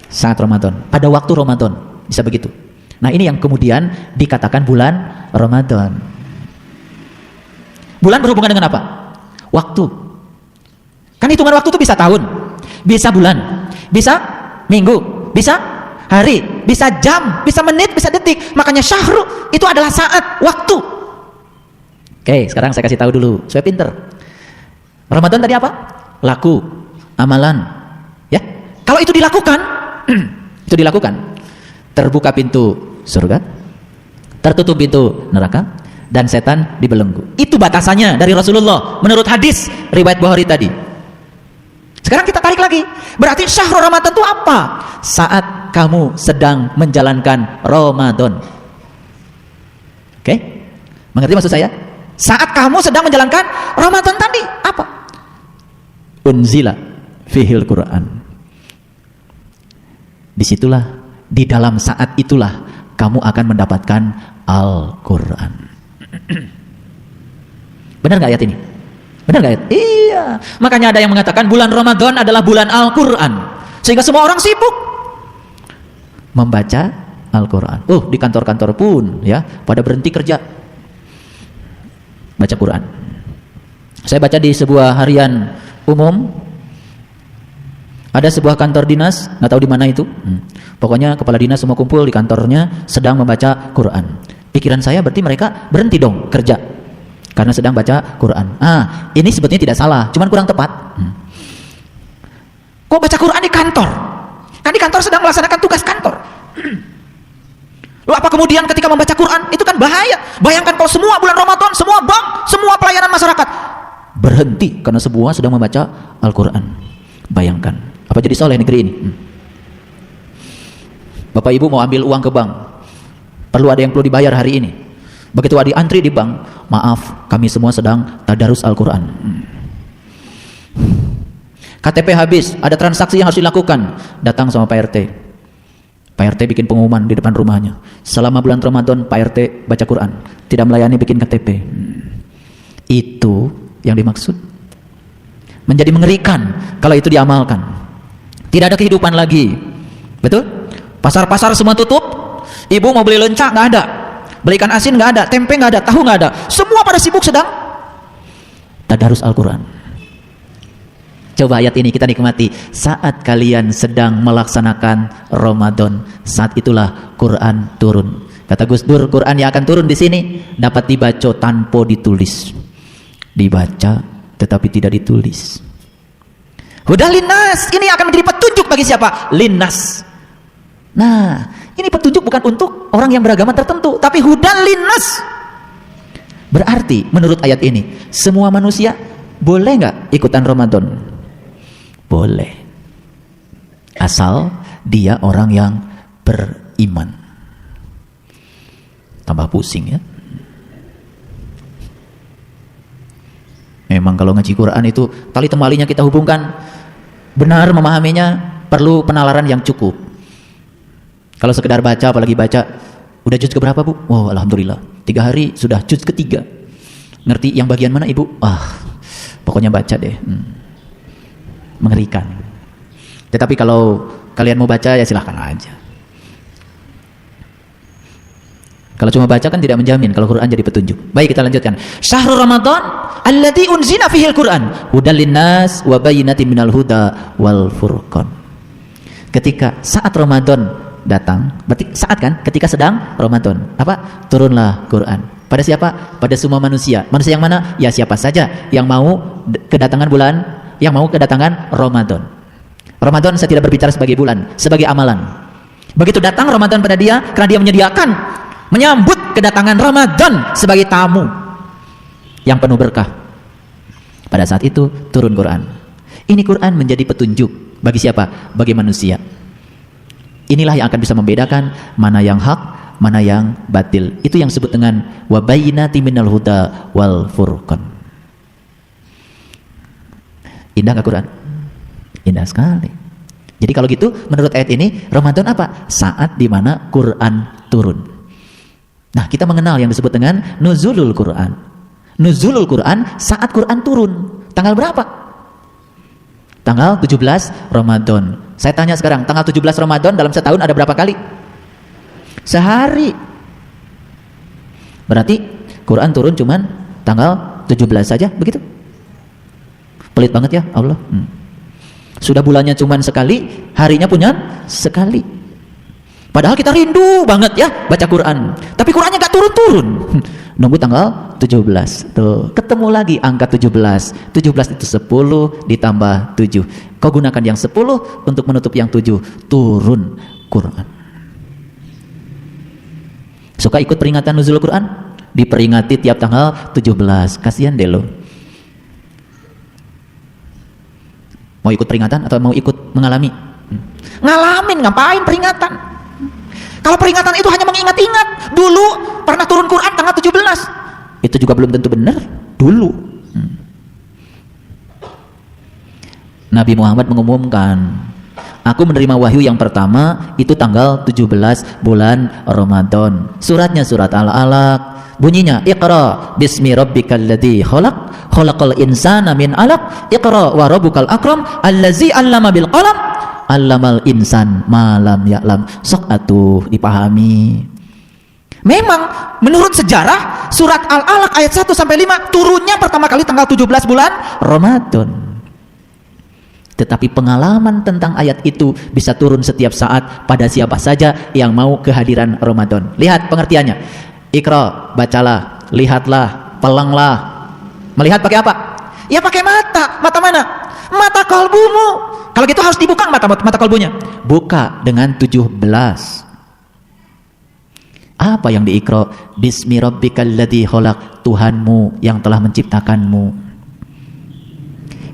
Saat Ramadan, pada waktu Ramadan, bisa begitu. Nah, ini yang kemudian dikatakan bulan Ramadan. Bulan berhubungan dengan apa? Waktu. Kan hitungan waktu itu bisa tahun, bisa bulan, bisa minggu, bisa hari, bisa jam, bisa menit, bisa detik. Makanya syahrul itu adalah saat, waktu. Oke, sekarang saya kasih tahu dulu, supaya pinter. Ramadan tadi apa? Laku, amalan. Ya, kalau itu dilakukan, itu dilakukan, terbuka pintu surga, tertutup pintu neraka, dan setan dibelenggu. Itu batasannya dari Rasulullah menurut hadis riwayat Bukhari tadi. Sekarang kita tarik lagi, berarti syahrul Ramadan itu apa? Saat kamu sedang menjalankan Ramadan. Oke? Mengerti maksud saya? Saat kamu sedang menjalankan Ramadan tadi apa? Unzila fihil Quran. Disitulah, di dalam saat itulah kamu akan mendapatkan Al-Quran. Benar gak ayat ini? Benar gak ayat? Iya. Makanya ada yang mengatakan bulan Ramadan adalah bulan Al-Quran, sehingga semua orang sibuk membaca Al-Quran. Di kantor-kantor pun ya pada berhenti kerja baca Quran. Saya baca di sebuah harian umum, ada sebuah kantor dinas, nggak tahu di mana itu. Pokoknya kepala dinas semua kumpul di kantornya sedang membaca Quran. Pikiran saya berarti mereka berhenti dong kerja karena sedang baca Quran. Ini sebetulnya tidak salah, cuman kurang tepat. Kok baca Quran di kantor? Kan di kantor sedang melaksanakan tugas kantor. Loh, apa kemudian ketika membaca Quran itu kan bahaya? Bayangkan kalau semua bulan Ramadan, semua bank, semua pelayanan masyarakat berhenti karena semua sedang membaca Al-Quran. Bayangkan. Apa jadi soleh negeri ini? Bapak ibu mau ambil uang ke bank, perlu ada yang perlu dibayar hari ini. Begitu ada antri di bank, maaf kami semua sedang tadarus Al-Quran. KTP habis, ada transaksi yang harus dilakukan, datang sama Pak RT. Pak RT bikin pengumuman di depan rumahnya, selama bulan Ramadan Pak RT baca Quran, tidak melayani bikin KTP. Itu yang dimaksud. Menjadi mengerikan kalau itu diamalkan. Tidak ada kehidupan lagi. Betul? Pasar-pasar semua tutup. Ibu mau beli lenca nggak ada, beli ikan asin nggak ada, tempe nggak ada, tahu nggak ada. Semua pada sibuk sedang tadarus Al-Quran. Coba ayat ini kita nikmati. Saat kalian sedang melaksanakan Ramadan, saat itulah Quran turun. Kata Gus Dur, Quran yang akan turun di sini dapat dibaca tanpa ditulis. Dibaca tetapi tidak ditulis. Hudan linnas, ini akan menjadi petunjuk bagi siapa? Linnas. Nah, ini petunjuk bukan untuk orang yang beragama tertentu, tapi hudan linnas. Berarti menurut ayat ini, semua manusia boleh nggak ikutan Ramadan? Boleh. Asal dia orang yang beriman. Tambah pusing ya. memang kalau ngaji Quran itu tali temalinya kita hubungkan, benar memahaminya perlu penalaran yang cukup. Kalau sekedar baca, apalagi baca, udah juz keberapa Bu? Wow, alhamdulillah 3 hari sudah juz ketiga. Ngerti yang bagian mana Ibu? Pokoknya baca deh. Mengerikan. Tetapi kalau kalian mau baca ya silahkan aja. Kalau cuma baca kan tidak menjamin kalau Quran jadi petunjuk. Baik, kita lanjutkan. Syahrul Ramadan alladzi unzila fihil Quran hudal linnas wa bayyinatin minal huda wal furqan. Ketika saat Ramadan datang, berarti saat kan? Ketika sedang Ramadan. Apa? Turunlah Quran. Pada siapa? Pada semua manusia. Manusia yang mana? Ya siapa saja yang mau kedatangan bulan, yang mau kedatangan Ramadan. Ramadan saya tidak berbicara sebagai bulan, sebagai amalan. Begitu datang Ramadan pada dia, karena dia menyediakan menyambut kedatangan Ramadan sebagai tamu yang penuh berkah. Pada saat itu turun Quran. Ini Quran menjadi petunjuk bagi siapa? Bagi manusia. Inilah yang akan bisa membedakan mana yang hak, mana yang batil. Itu yang disebut dengan wa bayyinatin minal huda wal furqan. Indah gak Quran? Indah sekali. Jadi kalau gitu menurut ayat ini Ramadan apa? Saat dimana Quran turun. Nah, kita mengenal yang disebut dengan nuzulul Quran. Nuzulul Quran saat Quran turun. Tanggal berapa? Tanggal 17 Ramadan. Saya tanya sekarang, tanggal 17 Ramadan dalam setahun ada berapa kali? Sehari. Berarti Quran turun cuman tanggal 17 saja, begitu? Pelit banget ya Allah. Sudah bulannya cuman sekali, harinya punya sekali. Padahal kita rindu banget ya baca Quran. Tapi Qurannya gak turun-turun. Nunggu tanggal 17. Tuh, ketemu lagi angka 17. 17 itu 10 ditambah 7. Kau gunakan yang 10 untuk menutup yang 7. Turun Quran. Suka ikut peringatan nuzul Quran? Diperingati tiap tanggal 17. Kasihan deh lo. Mau ikut peringatan atau mau ikut mengalami? Ngalamin, ngapain peringatan? Kalau peringatan itu hanya mengingat-ingat, dulu pernah turun Quran tanggal 17. Itu juga belum tentu benar, dulu. Nabi Muhammad mengumumkan, aku menerima wahyu yang pertama itu tanggal 17 bulan Ramadan. Suratnya surat Al-Alaq. Bunyinya, Iqra bismi rabbikal ladzi khalaq, khalaqal insana min 'alaq, Iqra wa rabbukal akram, allazi 'allama bil qalam, 'allamal insan ma lam ya'lam. Sok atuh dipahami. Memang menurut sejarah surat Al-Alaq ayat 1 sampai 5 turunnya pertama kali tanggal 17 bulan Ramadan. Tetapi pengalaman tentang ayat itu bisa turun setiap saat pada siapa saja yang mau kehadiran Ramadan. Lihat pengertiannya. Iqra, bacalah, lihatlah, pelanglah. Melihat pakai apa? Ya pakai mata. Mata mana? Mata kalbumu. Kalau gitu harus dibuka mata kalbunya. Buka dengan 17. Apa yang diikra? Bismi rabbikal ladzi khalaq, Tuhanmu yang telah menciptakanmu.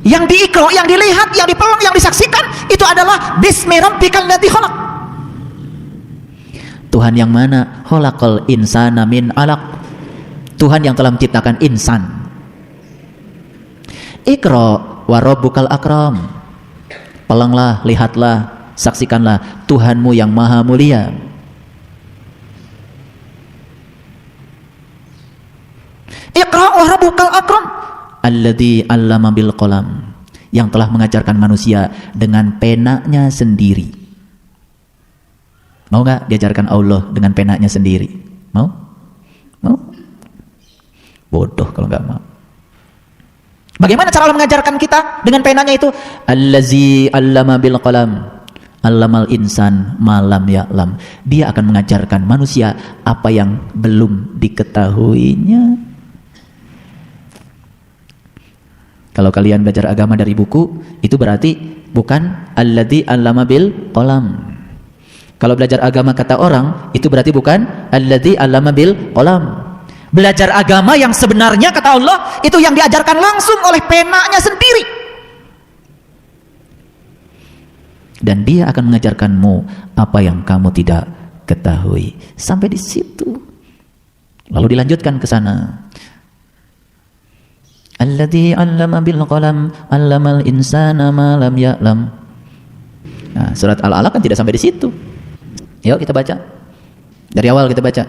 Yang diikra, yang dilihat, yang dipelang, yang disaksikan itu adalah bismi rabbikal ladzi khalaq. Tuhan yang mana? Khalaqal insana min 'alaq. Tuhan yang telah menciptakan insan. Iqra wa rabbukal akram. Pelanglah, lihatlah, saksikanlah Tuhanmu yang maha mulia. Iqra wa rabbukal akram alladzi 'allama bil qalam, yang telah mengajarkan manusia dengan penanya sendiri. Mau gak diajarkan Allah dengan penanya sendiri? Mau? Mau? Bodoh kalau gak mau. Bagaimana cara Allah mengajarkan kita dengan penanya itu? Allazi 'allama bil qalam, 'allamal insan ma lam ya'lam. Dia akan mengajarkan manusia apa yang belum diketahuinya. Kalau kalian belajar agama dari buku, itu berarti bukan allazi 'allama bil qalam. Kalau belajar agama kata orang, itu berarti bukan allazi 'allama bil qalam. Belajar agama yang sebenarnya kata Allah, itu yang diajarkan langsung oleh penanya sendiri. Dan dia akan mengajarkanmu apa yang kamu tidak ketahui. Sampai di situ. Lalu dilanjutkan ke sana. Alladzi 'allama bil qalam 'allamal insana ma lam ya'lam. Nah, surat Al-Alaq kan tidak sampai di situ. Yuk kita baca. Dari awal kita baca.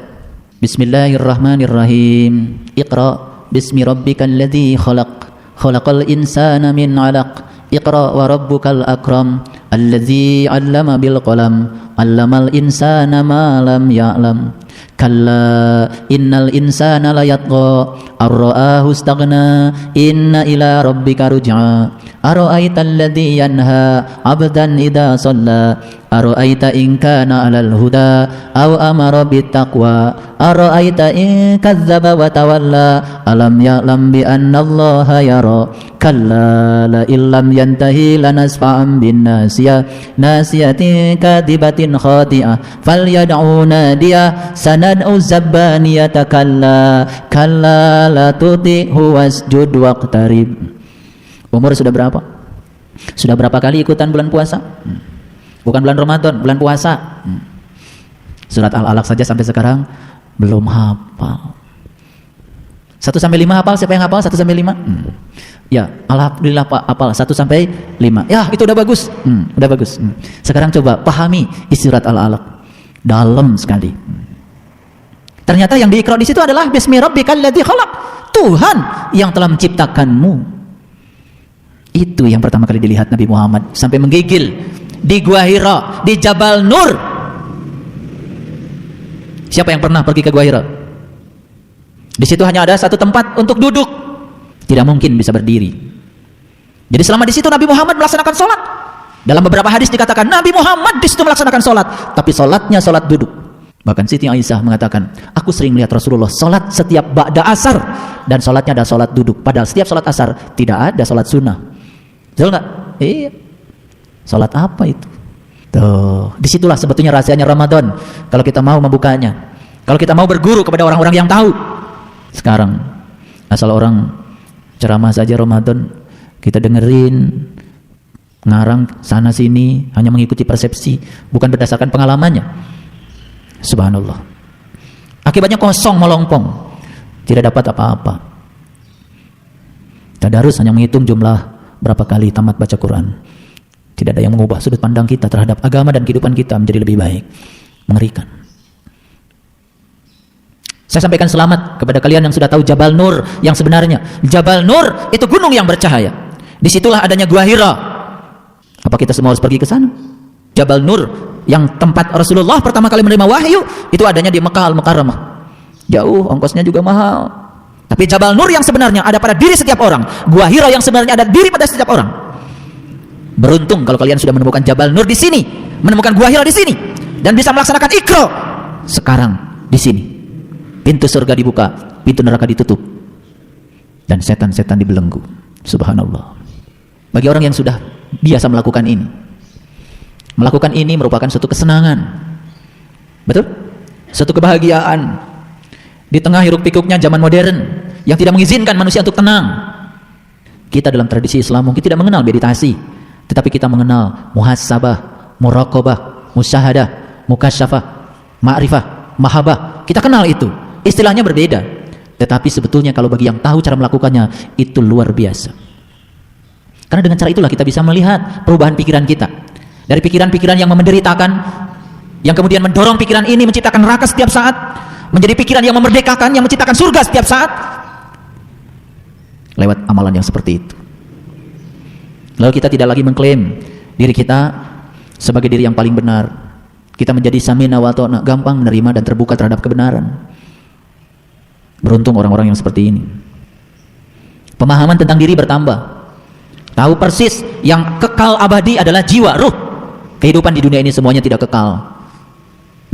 Bismillahirrahmanirrahim. Iqra bismi rabbikal ladzi khalaq. Khalaqal insana min 'alaq. Iqra wa rabbukal akram. Alladzi 'allama bil qalam 'allamal insana ma lam ya'lam. Kalla innal insana layatgha ar-ra'ahu istaghna inna ila rabbika ruj'a ara'aita alladhi yanha 'abdan idza shalla ara'aita in kana 'alal huda aw amara bittaqwa ara'aita in kadzdzaba wa tawalla alam ya'lam bi anna allaha yara kalla la illam yantahi lanasfa'an bin nasiyatin kadibatin khati'ah falyad'u nadiya sanad'u zabbaniyata kalla la tuti'hu wasjud waqtarib. Umur sudah berapa? Sudah berapa kali ikutan bulan puasa? Bukan bulan Ramadan, bulan puasa. Surat Al-Alaq saja sampai sekarang belum hafal. 1 sampai 5 hafal? Siapa yang hafal 1 sampai 5? Ya, alhamdulillah Pak hafal 1 sampai 5. Ya, itu udah bagus. Udah bagus. Sekarang coba pahami isi surat Al-Alaq. Dalam sekali. Ternyata yang diikra di situ adalah bismi rabbikal ladzi khalaq. Tuhan yang telah menciptakanmu. Itu yang pertama kali dilihat Nabi Muhammad sampai menggigil di Gua Hira, di Jabal Nur. Siapa yang pernah pergi ke Gua Hira? Di situ hanya ada satu tempat untuk duduk. Tidak mungkin bisa berdiri. Jadi selama di situ Nabi Muhammad melaksanakan sholat. Dalam beberapa hadis dikatakan Nabi Muhammad di situ melaksanakan sholat, tapi sholatnya sholat duduk. Bahkan Siti Aisyah mengatakan, aku sering melihat Rasulullah sholat setiap ba'da asar dan sholatnya ada sholat duduk. Padahal setiap sholat asar tidak ada sholat sunnah. Betul nggak? Iya. Sholat apa itu? Tuh, disitulah sebetulnya rahasianya Ramadan. Kalau kita mau membukanya, kalau kita mau berguru kepada orang-orang yang tahu. Sekarang asal orang ceramah saja Ramadan kita dengerin, ngarang sana sini, hanya mengikuti persepsi, bukan berdasarkan pengalamannya. Subhanallah. Akibatnya kosong melompong, tidak dapat apa-apa. Tadarus hanya menghitung jumlah berapa kali tamat baca Quran. Tidak ada yang mengubah sudut pandang kita terhadap agama dan kehidupan kita menjadi lebih baik. Mengerikan. Saya sampaikan selamat kepada kalian yang sudah tahu Jabal Nur yang sebenarnya. Jabal Nur itu gunung yang bercahaya. Disitulah adanya Gua Hira. Apa kita semua harus pergi ke sana? Jabal Nur yang tempat Rasulullah pertama kali menerima wahyu itu adanya di Mekah Al-Mukarramah. Jauh, ongkosnya juga mahal. Tapi Jabal Nur yang sebenarnya ada pada diri setiap orang. Gua Hira yang sebenarnya ada diri pada setiap orang. Beruntung kalau kalian sudah menemukan Jabal Nur di sini, menemukan Gua Hira di sini, dan bisa melaksanakan Iqra sekarang di sini. Pintu surga dibuka, pintu neraka ditutup, dan setan-setan dibelenggu. Subhanallah. Bagi orang yang sudah biasa melakukan ini, melakukan ini merupakan suatu kesenangan, betul? Suatu kebahagiaan di tengah hiruk pikuknya zaman modern yang tidak mengizinkan manusia untuk tenang. Kita dalam tradisi Islam mungkin tidak mengenal meditasi, tetapi kita mengenal muhasabah, muraqabah, musyahadah, mukasyafah, ma'rifah, mahabbah. Kita kenal itu. Istilahnya berbeda, tetapi sebetulnya kalau bagi yang tahu cara melakukannya itu luar biasa. Karena dengan cara itulah kita bisa melihat perubahan pikiran kita. Dari pikiran-pikiran yang menderitakan, yang kemudian mendorong pikiran ini menciptakan neraka setiap saat, menjadi pikiran yang memerdekakan, yang menciptakan surga setiap saat, lewat amalan yang seperti itu. Lalu kita tidak lagi mengklaim diri kita sebagai diri yang paling benar. Kita menjadi samina wa ta'na, gampang menerima dan terbuka terhadap kebenaran. Beruntung orang-orang yang seperti ini. Pemahaman tentang diri bertambah. Tahu persis yang kekal abadi adalah jiwa, ruh. Kehidupan di dunia ini semuanya tidak kekal.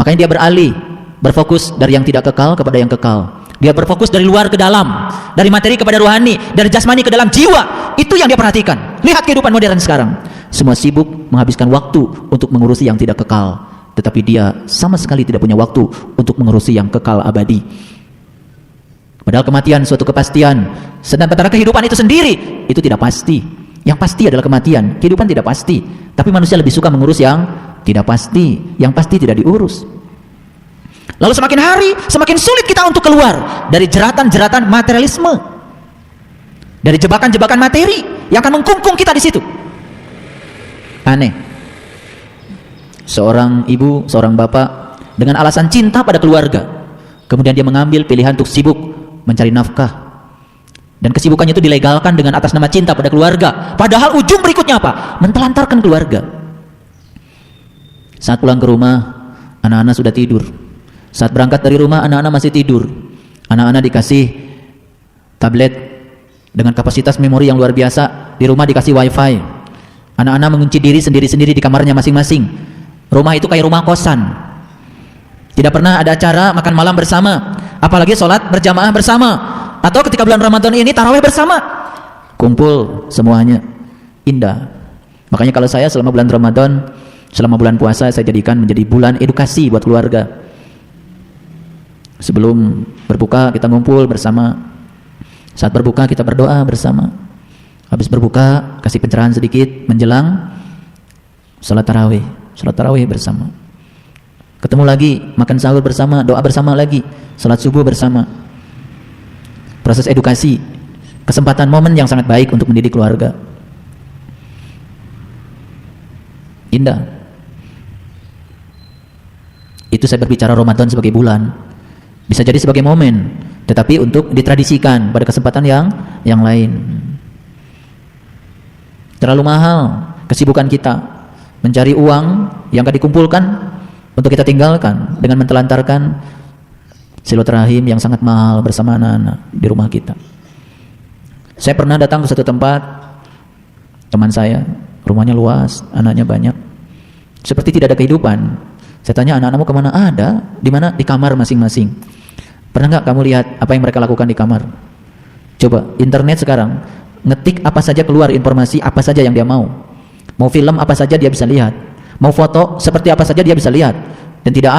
Makanya dia beralih, berfokus dari yang tidak kekal kepada yang kekal. Dia berfokus dari luar ke dalam, dari materi kepada rohani, dari jasmani ke dalam jiwa. Itu yang dia perhatikan. Lihat kehidupan modern sekarang. Semua sibuk menghabiskan waktu untuk mengurusi yang tidak kekal, tetapi dia sama sekali tidak punya waktu untuk mengurusi yang kekal abadi. Padahal kematian suatu kepastian, sementara kehidupan itu sendiri itu tidak pasti. Yang pasti adalah kematian. Kehidupan tidak pasti, tapi manusia lebih suka mengurus yang tidak pasti. Yang pasti tidak diurus. Lalu semakin hari semakin sulit kita untuk keluar dari jeratan-jeratan materialisme, dari jebakan-jebakan materi yang akan mengkungkung kita di situ. Aneh. Seorang ibu, seorang bapak dengan alasan cinta pada keluarga, kemudian dia mengambil pilihan untuk sibuk mencari nafkah, dan kesibukannya itu dilegalkan dengan atas nama cinta pada keluarga, padahal ujung berikutnya apa? Mentelantarkan keluarga. Saat pulang ke rumah, anak-anak sudah tidur. Saat berangkat dari rumah, anak-anak masih tidur. Anak-anak dikasih tablet dengan kapasitas memori yang luar biasa, di rumah dikasih wifi. Anak-anak mengunci diri sendiri-sendiri di kamarnya masing-masing. Rumah itu kayak rumah kosan. Tidak pernah ada acara makan malam bersama, apalagi sholat berjamaah bersama, atau ketika bulan Ramadan ini tarawih bersama. Kumpul semuanya, indah. Makanya kalau saya selama bulan Ramadan, selama bulan puasa, saya jadikan menjadi bulan edukasi buat keluarga. Sebelum berbuka kita ngumpul bersama, saat berbuka kita berdoa bersama, habis berbuka kasih pencerahan sedikit, menjelang sholat tarawih bersama, ketemu lagi, makan sahur bersama, doa bersama lagi, salat subuh bersama. Proses edukasi, kesempatan momen yang sangat baik untuk mendidik keluarga. Indah. Itu saya berbicara Ramadan sebagai bulan, bisa jadi sebagai momen, tetapi untuk ditradisikan pada kesempatan yang lain. Terlalu mahal kesibukan kita mencari uang yang akan dikumpulkan untuk kita tinggalkan dengan mentelantarkan silaturahim yang sangat mahal bersama anak-anak di rumah kita. Saya pernah datang ke satu tempat, teman saya, rumahnya luas, anaknya banyak, seperti tidak ada kehidupan. Saya tanya, anak-anakmu kemana? Ada. Di mana? Di kamar masing-masing. Pernah nggak kamu lihat apa yang mereka lakukan di kamar? Coba internet sekarang, ngetik apa saja keluar informasi apa saja yang dia mau. Mau film apa saja dia bisa lihat, mau foto seperti apa saja dia bisa lihat, dan tidak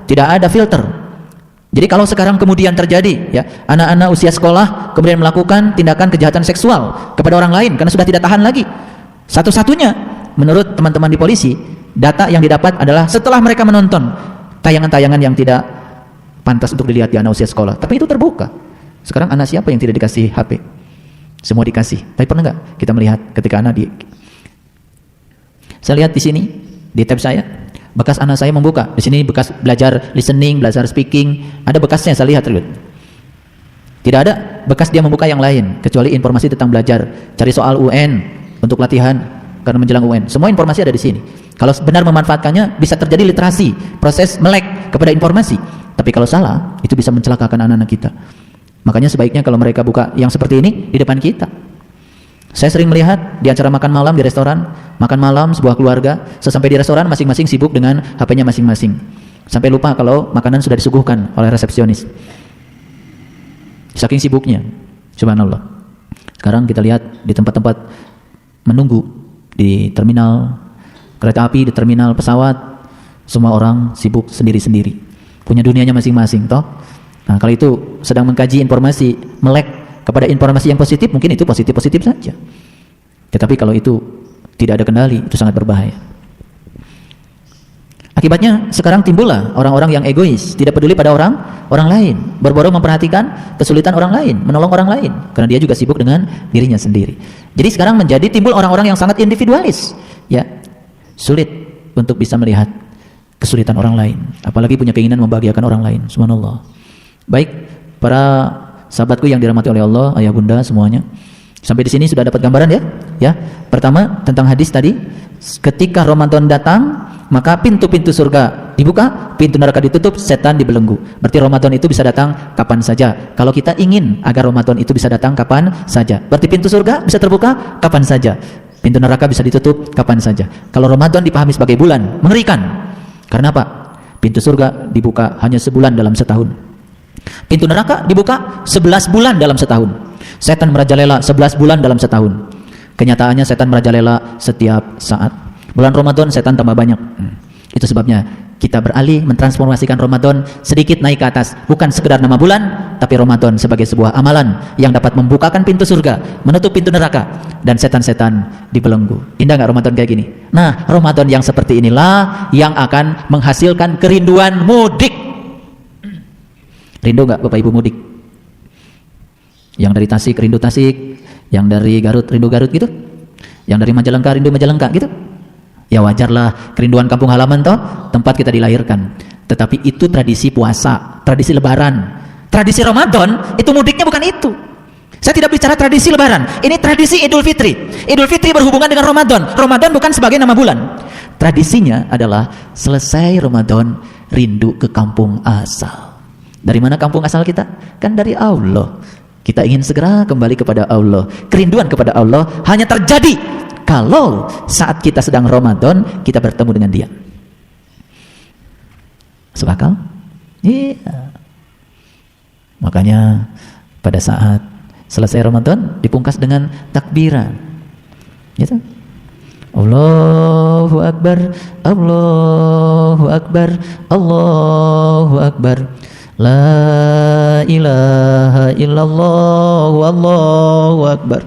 ada filter. Jadi kalau sekarang kemudian terjadi ya, anak-anak usia sekolah kemudian melakukan tindakan kejahatan seksual kepada orang lain karena sudah tidak tahan lagi, satu-satunya menurut teman-teman di polisi, data yang didapat adalah setelah mereka menonton tayangan-tayangan yang tidak pantas untuk dilihat di anak usia sekolah, tapi itu terbuka. Sekarang anak siapa yang tidak dikasih HP? Semua dikasih. Tapi pernah nggak kita melihat ketika anak saya lihat di sini di tab saya, bekas anak saya membuka. Di sini bekas belajar listening, belajar speaking, ada bekasnya saya lihat. Tidak ada bekas dia membuka yang lain kecuali informasi tentang belajar, cari soal UN untuk latihan karena menjelang UN. Semua informasi ada di sini. Kalau benar memanfaatkannya bisa terjadi literasi, proses melek kepada informasi. Tapi kalau salah, itu bisa mencelakakan anak-anak kita. Makanya sebaiknya kalau mereka buka yang seperti ini di depan kita. Saya sering melihat di acara makan malam di restoran, makan malam sebuah keluarga, sesampai di restoran masing-masing sibuk dengan HP-nya masing-masing. Sampai lupa kalau makanan sudah disuguhkan oleh resepsionis. Saking sibuknya, subhanallah. Sekarang kita lihat di tempat-tempat menunggu, di terminal kereta api, di terminal pesawat, semua orang sibuk sendiri-sendiri, punya dunianya masing-masing, toh. Nah, kalau itu sedang mengkaji informasi, melek kepada informasi yang positif, mungkin itu positif-positif saja. Tetapi kalau itu tidak ada kendali, itu sangat berbahaya. Akibatnya sekarang timbullah orang-orang yang egois, tidak peduli pada orang lain, boro-boro memperhatikan kesulitan orang lain, menolong orang lain, karena dia juga sibuk dengan dirinya sendiri. Jadi sekarang menjadi timbul orang-orang yang sangat individualis, ya, sulit untuk bisa melihat kesulitan orang lain, apalagi punya keinginan membahagiakan orang lain. Subhanallah. Baik, para sahabatku yang dirahmati oleh Allah, ayah bunda semuanya. Sampai di sini sudah dapat gambaran ya? Ya. Pertama tentang hadis tadi, ketika Ramadan datang, maka pintu-pintu surga dibuka, pintu neraka ditutup, setan dibelenggu. Berarti Ramadan itu bisa datang kapan saja. Kalau kita ingin agar Ramadan itu bisa datang kapan saja, berarti pintu surga bisa terbuka kapan saja. Pintu neraka bisa ditutup kapan saja. Kalau Ramadan dipahami sebagai bulan, mengerikan. Karena apa? Pintu surga dibuka hanya sebulan dalam setahun. Pintu neraka dibuka 11 bulan dalam setahun. Setan merajalela 11 bulan dalam setahun. Kenyataannya setan merajalela setiap saat. Bulan Ramadan setan tambah banyak. Itu sebabnya kita beralih mentransformasikan Ramadan sedikit naik ke atas. Bukan sekedar nama bulan, tapi Ramadan sebagai sebuah amalan yang dapat membukakan pintu surga, menutup pintu neraka, dan setan-setan dibelenggu. Indah gak Ramadan kayak gini? Nah, Ramadan yang seperti inilah yang akan menghasilkan kerinduan mudik. Rindu gak Bapak Ibu mudik? Yang dari Tasik rindu Tasik, yang dari Garut rindu Garut gitu, yang dari Majalengka rindu Majalengka gitu. Ya wajarlah, kerinduan kampung halaman toh, tempat kita dilahirkan. Tetapi itu tradisi puasa, tradisi lebaran. Tradisi Ramadan itu mudiknya bukan itu. Saya tidak bicara tradisi lebaran, ini tradisi Idul Fitri. Idul Fitri berhubungan dengan Ramadan. Ramadan bukan sebagai nama bulan. Tradisinya adalah selesai Ramadan rindu ke kampung asal. Dari mana kampung asal kita? Kan dari Allah. Kita ingin segera kembali kepada Allah. Kerinduan kepada Allah hanya terjadi kalau saat kita sedang Ramadan kita bertemu dengan Dia. Masuk akal? Iya. Makanya pada saat selesai Ramadan dipungkas dengan takbiran. Gitu. Allahu Akbar, Allahu Akbar, Allahu Akbar. La ilaha illallah, Allahu Akbar.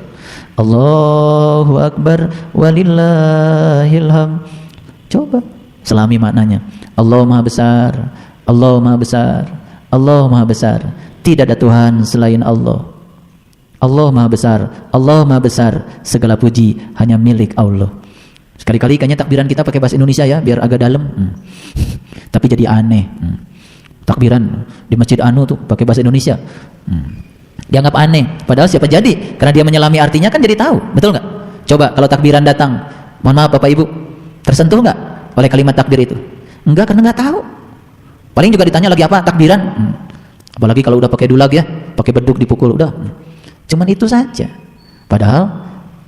Allahu Akbar walillahil hamd. Coba selami maknanya. Allah Maha Besar, Allah Maha Besar, Allah Maha Besar. Tidak ada Tuhan selain Allah. Allah Maha Besar, Allah Maha Besar. Segala puji hanya milik Allah. Sekali-kali kayaknya takbiran kita pakai bahasa Indonesia ya, biar agak dalam. Tapi jadi aneh. Takbiran di Masjid Anu tuh pakai bahasa Indonesia. Dianggap aneh. Padahal siapa jadi? Karena dia menyelami artinya kan jadi tahu. Betul nggak? Coba kalau takbiran datang, mohon maaf Bapak Ibu, tersentuh nggak oleh kalimat takbir itu? Enggak, karena nggak tahu. Paling juga ditanya lagi apa takbiran. Apalagi kalau udah pakai dulag ya, pakai beduk dipukul udah. Cuman itu saja. Padahal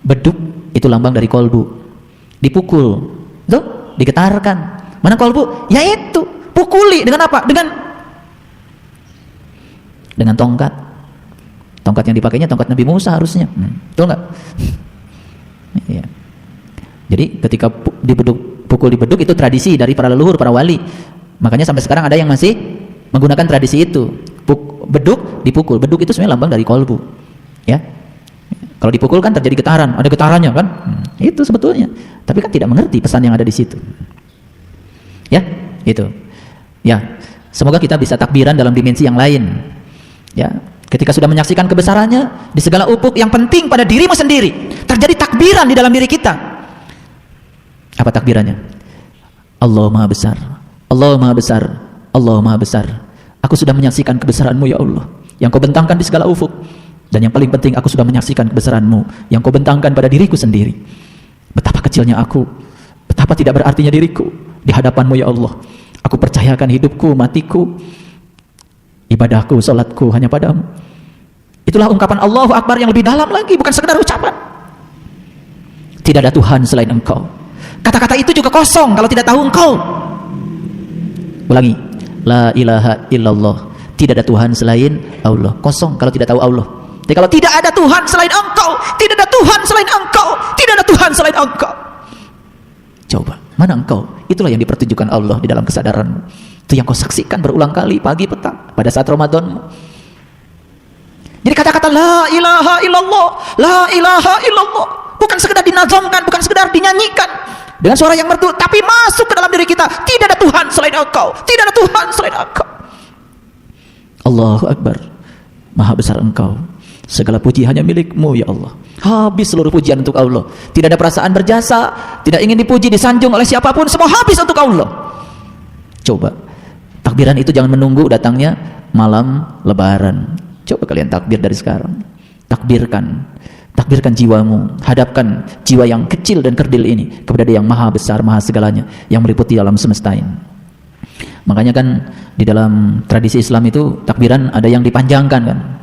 beduk itu lambang dari kolbu. Dipukul, tuh, digetarkan. Mana kolbu? Ya itu, pukuli dengan apa? Dengan tongkat. Tongkat yang dipakainya tongkat Nabi Musa harusnya. Betul nggak? Ya. Jadi ketika pukul di beduk itu tradisi dari para leluhur, para wali. Makanya sampai sekarang ada yang masih menggunakan tradisi itu. Beduk dipukul. Beduk itu sebenarnya lambang dari kolbu. Ya. Kalau dipukul kan terjadi getaran, ada getarannya kan? Itu sebetulnya. Tapi kan tidak mengerti pesan yang ada di situ. Ya, itu. Ya, semoga kita bisa takbiran dalam dimensi yang lain. Ya, ketika sudah menyaksikan kebesarannya di segala ufuk yang penting pada dirimu sendiri, terjadi takbiran di dalam diri kita. Apa takbirannya? Allah Maha Besar. Allah Maha Besar. Allah Maha Besar. Aku sudah menyaksikan kebesaran-Mu ya Allah, yang Kau bentangkan di segala ufuk. Dan yang paling penting, aku sudah menyaksikan kebesaran-Mu yang Kau bentangkan pada diriku sendiri. Betapa kecilnya aku, betapa tidak berartinya diriku di hadapan-Mu ya Allah. Aku percayakan hidupku, matiku, ibadahku, salatku hanya padamu. Itulah ungkapan Allahu Akbar yang lebih dalam lagi, bukan sekedar ucapan. Tidak ada Tuhan selain Engkau. Kata-kata itu juga kosong kalau tidak tahu Engkau. Ulangi, la ilaha illallah. Tidak ada Tuhan selain Allah. Kosong kalau tidak tahu Allah. Jadi kalau tidak ada Tuhan selain Engkau, tidak ada Tuhan selain Engkau, tidak ada Tuhan selain Engkau. Coba, mana Engkau? Itulah yang dipertunjukkan Allah di dalam kesadaranmu. Itu yang kau saksikan berulang kali pagi petang pada saat Ramadanmu. Jadi kata-kata la ilaha illallah, la ilaha illallah bukan sekedar dinazamkan, bukan sekedar dinyanyikan dengan suara yang merdu, tapi masuk ke dalam diri kita. Tidak ada Tuhan selain Engkau, tidak ada Tuhan selain Engkau. Allahu Akbar. Maha besar Engkau. Segala puji hanya milik-Mu ya Allah. Habis seluruh pujian untuk Allah. Tidak ada perasaan berjasa, tidak ingin dipuji, disanjung oleh siapapun, semua habis untuk Allah. Coba takbiran itu jangan menunggu datangnya malam lebaran. Coba kalian takbir dari sekarang. Takbirkan jiwamu, hadapkan jiwa yang kecil dan kerdil ini kepada Dia yang maha besar, maha segalanya, yang meliputi alam semesta ini. Makanya kan di dalam tradisi Islam itu takbiran ada yang dipanjangkan kan.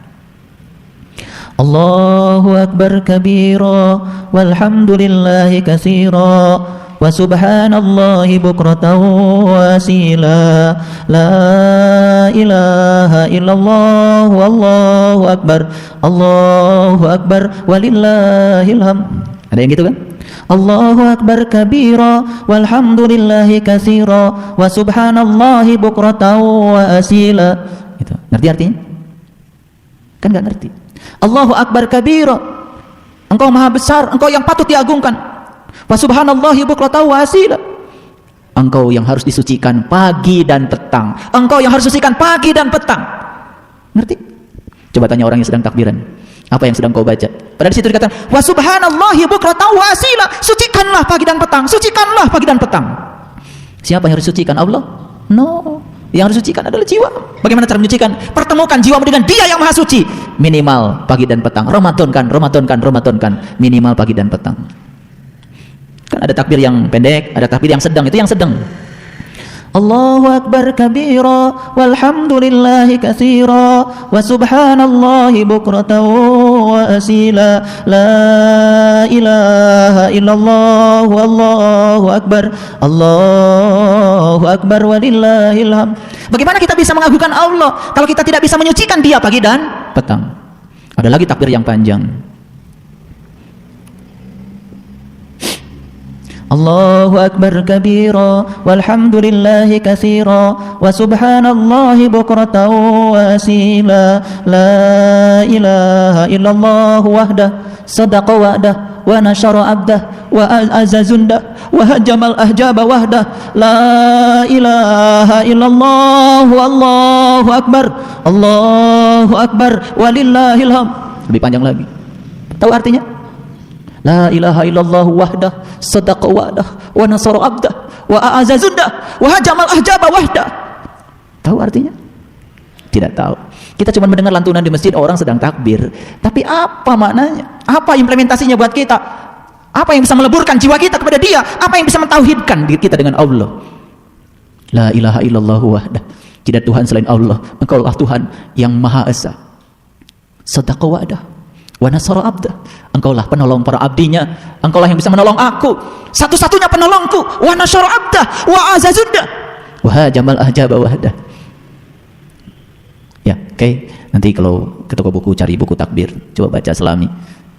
Allahu Akbar kabira walhamdulillahi katsira wa subhanallahi bukratan wa asila la ilaha illallah wallahu akbar walillahil hamd. Ada yang gitu kan? Allahu Akbar kabira walhamdulillahi katsira wa subhanallahi bukratan wa asila. Itu. Ngerti artinya? Kan enggak ngerti. Allahu Akbar kabira. Engkau maha besar, Engkau yang patut diagungkan. Wa subhanallahi bukratan wa asila. Engkau yang harus disucikan pagi dan petang. Engkau yang harus disucikan pagi dan petang. Ngerti? Coba tanya orang yang sedang takbiran. Apa yang sedang kau baca? Padahal di situ dikatakan, wa subhanallahi bukratan wa asila. Sucikanlah pagi dan petang, sucikanlah pagi dan petang. Siapa yang harus sucikan? Allah? No. Yang harus sucikan adalah jiwa. Bagaimana cara menyucikan? Pertemukan jiwamu dengan Dia yang Maha Suci. Minimal pagi dan petang. Ramadankan. Minimal pagi dan petang. Kan ada takbir yang pendek, ada takbir yang sedang. Itu yang sedang. Allahu Akbar kabira walhamdulillahi katsira wa subhanallahi bukratan wa asila la ilaha illallah wallahu akbar walillahil hamd. Bagaimana kita bisa mengagungkan Allah kalau kita tidak bisa menyucikan Dia pagi dan petang? Ada lagi takbir yang panjang. Allahu Akbar kabira walhamdulillahi katsira wa subhanallahi bukratan wa asila la ilaha illallah wahdah sadaqa wa'dah wa nasyara abdah wa azazundah wa hajamal ahjaba wahdah la ilaha illallah Allahu akbar walillahil hamd. Lebih panjang lagi. Tahu artinya? La ilaha illallah wahdah sadaqa wa'dah wa nasara abdah wa a'azazundah wa hajamal ahjaba wahdah. Tahu artinya? Tidak tahu. Kita cuma mendengar lantunan di masjid orang sedang takbir, tapi apa maknanya? Apa implementasinya buat kita? Apa yang bisa meleburkan jiwa kita kepada Dia? Apa yang bisa mentauhidkan diri kita dengan Allah? La ilaha illallah wahdah. Tidak Tuhan selain Allah. Engkaulah Tuhan yang Maha Esa. Sadaqa wa'dah wa nasara abdah. Engkaulah penolong para abdinya. Engkaulah yang bisa menolong aku, satu-satunya penolongku. Wa nasara abdah wa azazunda wa hajamal ahjaba wahdah. Ya, oke. Nanti kalau ke toko buku cari buku takbir, coba baca selami.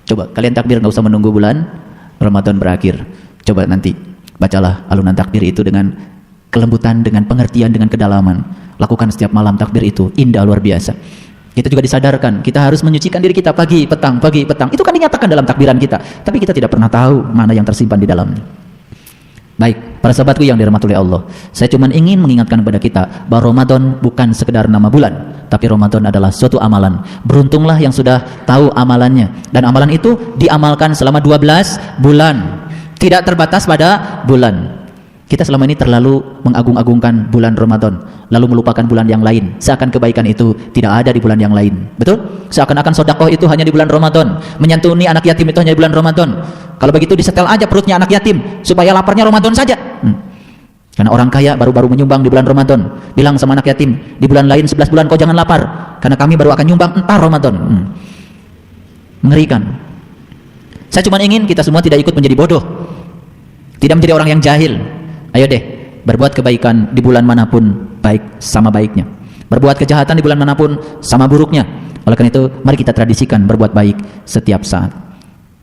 Coba kalian takbir nggak usah menunggu bulan Ramadan berakhir. Coba nanti bacalah alunan takbir itu dengan kelembutan, dengan pengertian, dengan kedalaman. Lakukan setiap malam takbir itu, indah luar biasa. Kita juga disadarkan, kita harus menyucikan diri kita pagi, petang. Itu kan dinyatakan dalam takbiran kita, tapi kita tidak pernah tahu mana yang tersimpan di dalamnya. Baik, para sahabatku yang dirahmati oleh Allah, saya cuma ingin mengingatkan kepada kita bahwa Ramadan bukan sekedar nama bulan, tapi Ramadan adalah suatu amalan. Beruntunglah yang sudah tahu amalannya, dan amalan itu diamalkan selama 12 bulan, tidak terbatas pada bulan. Kita selama ini terlalu mengagung-agungkan bulan Ramadan, lalu melupakan bulan yang lain. Seakan kebaikan itu tidak ada di bulan yang lain. Betul? Seakan-akan sedekah itu hanya di bulan Ramadan, menyantuni anak yatim itu hanya di bulan Ramadan. Kalau begitu disetel aja perutnya anak yatim supaya laparnya Ramadan saja. Karena orang kaya baru-baru menyumbang di bulan Ramadan, bilang sama anak yatim, di bulan lain 11 bulan kau jangan lapar, karena kami baru akan nyumbang entar Ramadan. Mengerikan. Saya cuma ingin kita semua tidak ikut menjadi bodoh, tidak menjadi orang yang jahil. Ayo deh, berbuat kebaikan di bulan manapun baik sama baiknya, berbuat kejahatan di bulan manapun sama buruknya. Oleh karena itu, mari kita tradisikan berbuat baik setiap saat.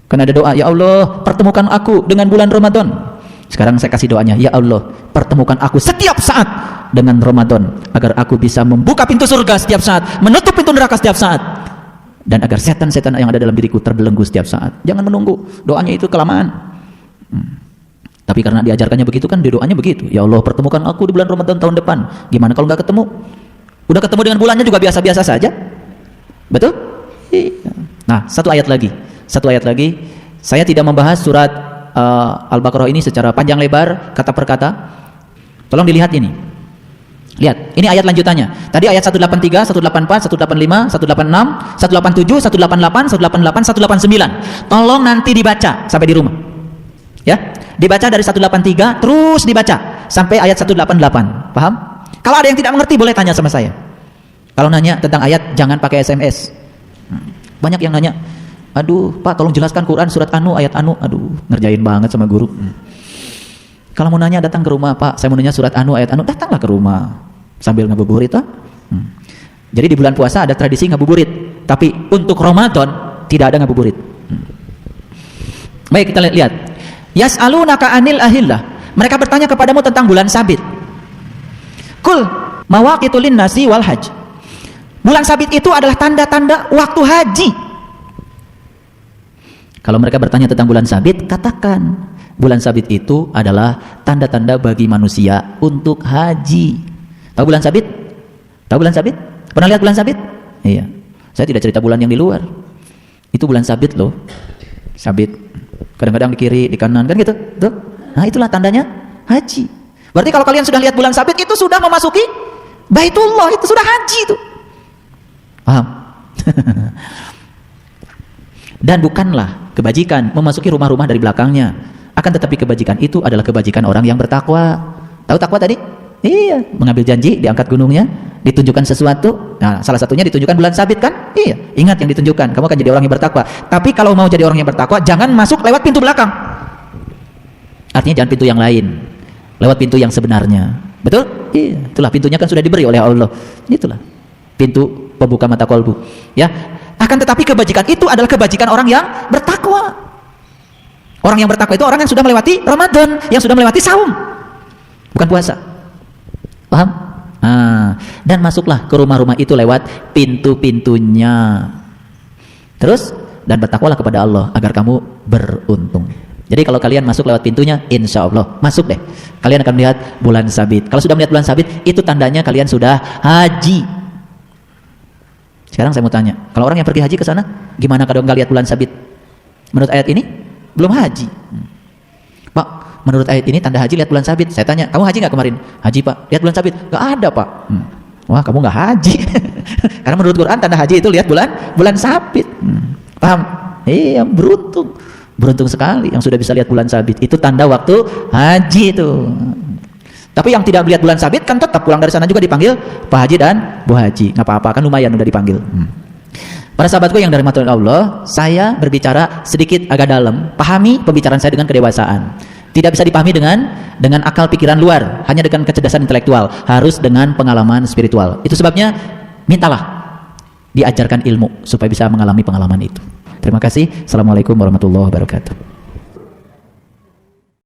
Karena ada doa, ya Allah pertemukan aku dengan bulan Ramadan. Sekarang saya kasih doanya, ya Allah pertemukan aku setiap saat dengan Ramadan, agar aku bisa membuka pintu surga setiap saat, menutup pintu neraka setiap saat, dan agar setan-setan yang ada dalam diriku terbelenggu setiap saat. Jangan menunggu, doanya itu kelamaan. Tapi karena diajarkannya begitu kan, doanya begitu. Ya Allah pertemukan aku di bulan Ramadan tahun depan. Gimana kalau nggak ketemu? Udah ketemu dengan bulannya juga biasa-biasa saja. Betul? Nah, satu ayat lagi. Saya tidak membahas surat Al-Baqarah ini secara panjang lebar, kata per kata. Tolong dilihat ini. Lihat, ini ayat lanjutannya. Tadi ayat 183, 184, 185, 186, 187, 188, 188, 189. Tolong nanti dibaca sampai di rumah. Ya, dibaca dari 183 terus dibaca sampai ayat 188. Paham? Kalau ada yang tidak mengerti boleh tanya sama saya. Kalau nanya tentang ayat jangan pakai SMS. Banyak yang nanya, aduh Pak tolong jelaskan Quran surat anu ayat anu. Aduh, ngerjain banget sama guru. Kalau mau nanya datang ke rumah, Pak saya mau nanya surat anu ayat anu, datanglah ke rumah sambil ngabuburit. Jadi di bulan puasa ada tradisi ngabuburit, tapi untuk Ramadan tidak ada ngabuburit. Baik, kita lihat. Yas'alunaka anil ahillah. Mereka bertanya kepadamu tentang bulan sabit. Kul mawaqitu linnasi wal hajj. Bulan sabit itu adalah tanda-tanda waktu haji. Kalau mereka bertanya tentang bulan sabit, katakan bulan sabit itu adalah tanda-tanda bagi manusia untuk haji. Tahu bulan sabit? Tahu bulan sabit? Pernah lihat bulan sabit? Iya. Saya tidak cerita bulan yang di luar. Itu bulan sabit loh. Sabit. Kadang-kadang di kiri, di kanan, kan gitu. Tuh. Nah, itulah tandanya haji. Berarti kalau kalian sudah lihat bulan sabit, itu sudah memasuki Baitullah, itu sudah haji itu. Paham? Dan bukanlah kebajikan memasuki rumah-rumah dari belakangnya. Akan tetapi kebajikan itu adalah kebajikan orang yang bertakwa. Tahu takwa tadi? Iya, mengambil janji, diangkat gunungnya, ditunjukkan sesuatu. Nah, salah satunya ditunjukkan bulan sabit kan? Iya, ingat yang ditunjukkan. Kamu akan jadi orang yang bertakwa. Tapi kalau mau jadi orang yang bertakwa, jangan masuk lewat pintu belakang. Artinya jangan pintu yang lain, lewat pintu yang sebenarnya. Betul? Iya, itulah pintunya kan sudah diberi oleh Allah. Itulah pintu pembuka mata kolbu. Ya, akan tetapi kebajikan itu adalah kebajikan orang yang bertakwa. Orang yang bertakwa itu orang yang sudah melewati Ramadan, yang sudah melewati saum, bukan puasa. Paham? Nah, dan masuklah ke rumah-rumah itu lewat pintu-pintunya. Terus, dan bertakwalah kepada Allah agar kamu beruntung. Jadi kalau kalian masuk lewat pintunya, insya Allah masuk deh. Kalian akan melihat bulan sabit. Kalau sudah melihat bulan sabit, itu tandanya kalian sudah haji. Sekarang saya mau tanya, kalau orang yang pergi haji ke sana, gimana kalau nggak lihat bulan sabit? Menurut ayat ini, belum haji. Pak, menurut ayat ini tanda haji lihat bulan sabit. Saya tanya, kamu haji nggak kemarin? Haji Pak, lihat bulan sabit? Nggak ada Pak. Wah, kamu nggak haji. Karena menurut Quran tanda haji itu lihat bulan sabit. Paham? Iya, beruntung sekali yang sudah bisa lihat bulan sabit. Itu tanda waktu haji itu. Tapi yang tidak melihat bulan sabit kan tetap pulang dari sana juga dipanggil Pak Haji dan Bu Haji. Nggak apa-apa, kan lumayan udah dipanggil. Para sahabatku yang dari rahmatullah Allah, saya berbicara sedikit agak dalam. Pahami pembicaraan saya dengan kedewasaan. Tidak bisa dipahami dengan akal pikiran luar, hanya dengan kecerdasan intelektual. Harus dengan pengalaman spiritual. Itu sebabnya mintalah diajarkan ilmu supaya bisa mengalami pengalaman itu. Terima kasih. Assalamualaikum warahmatullahi wabarakatuh.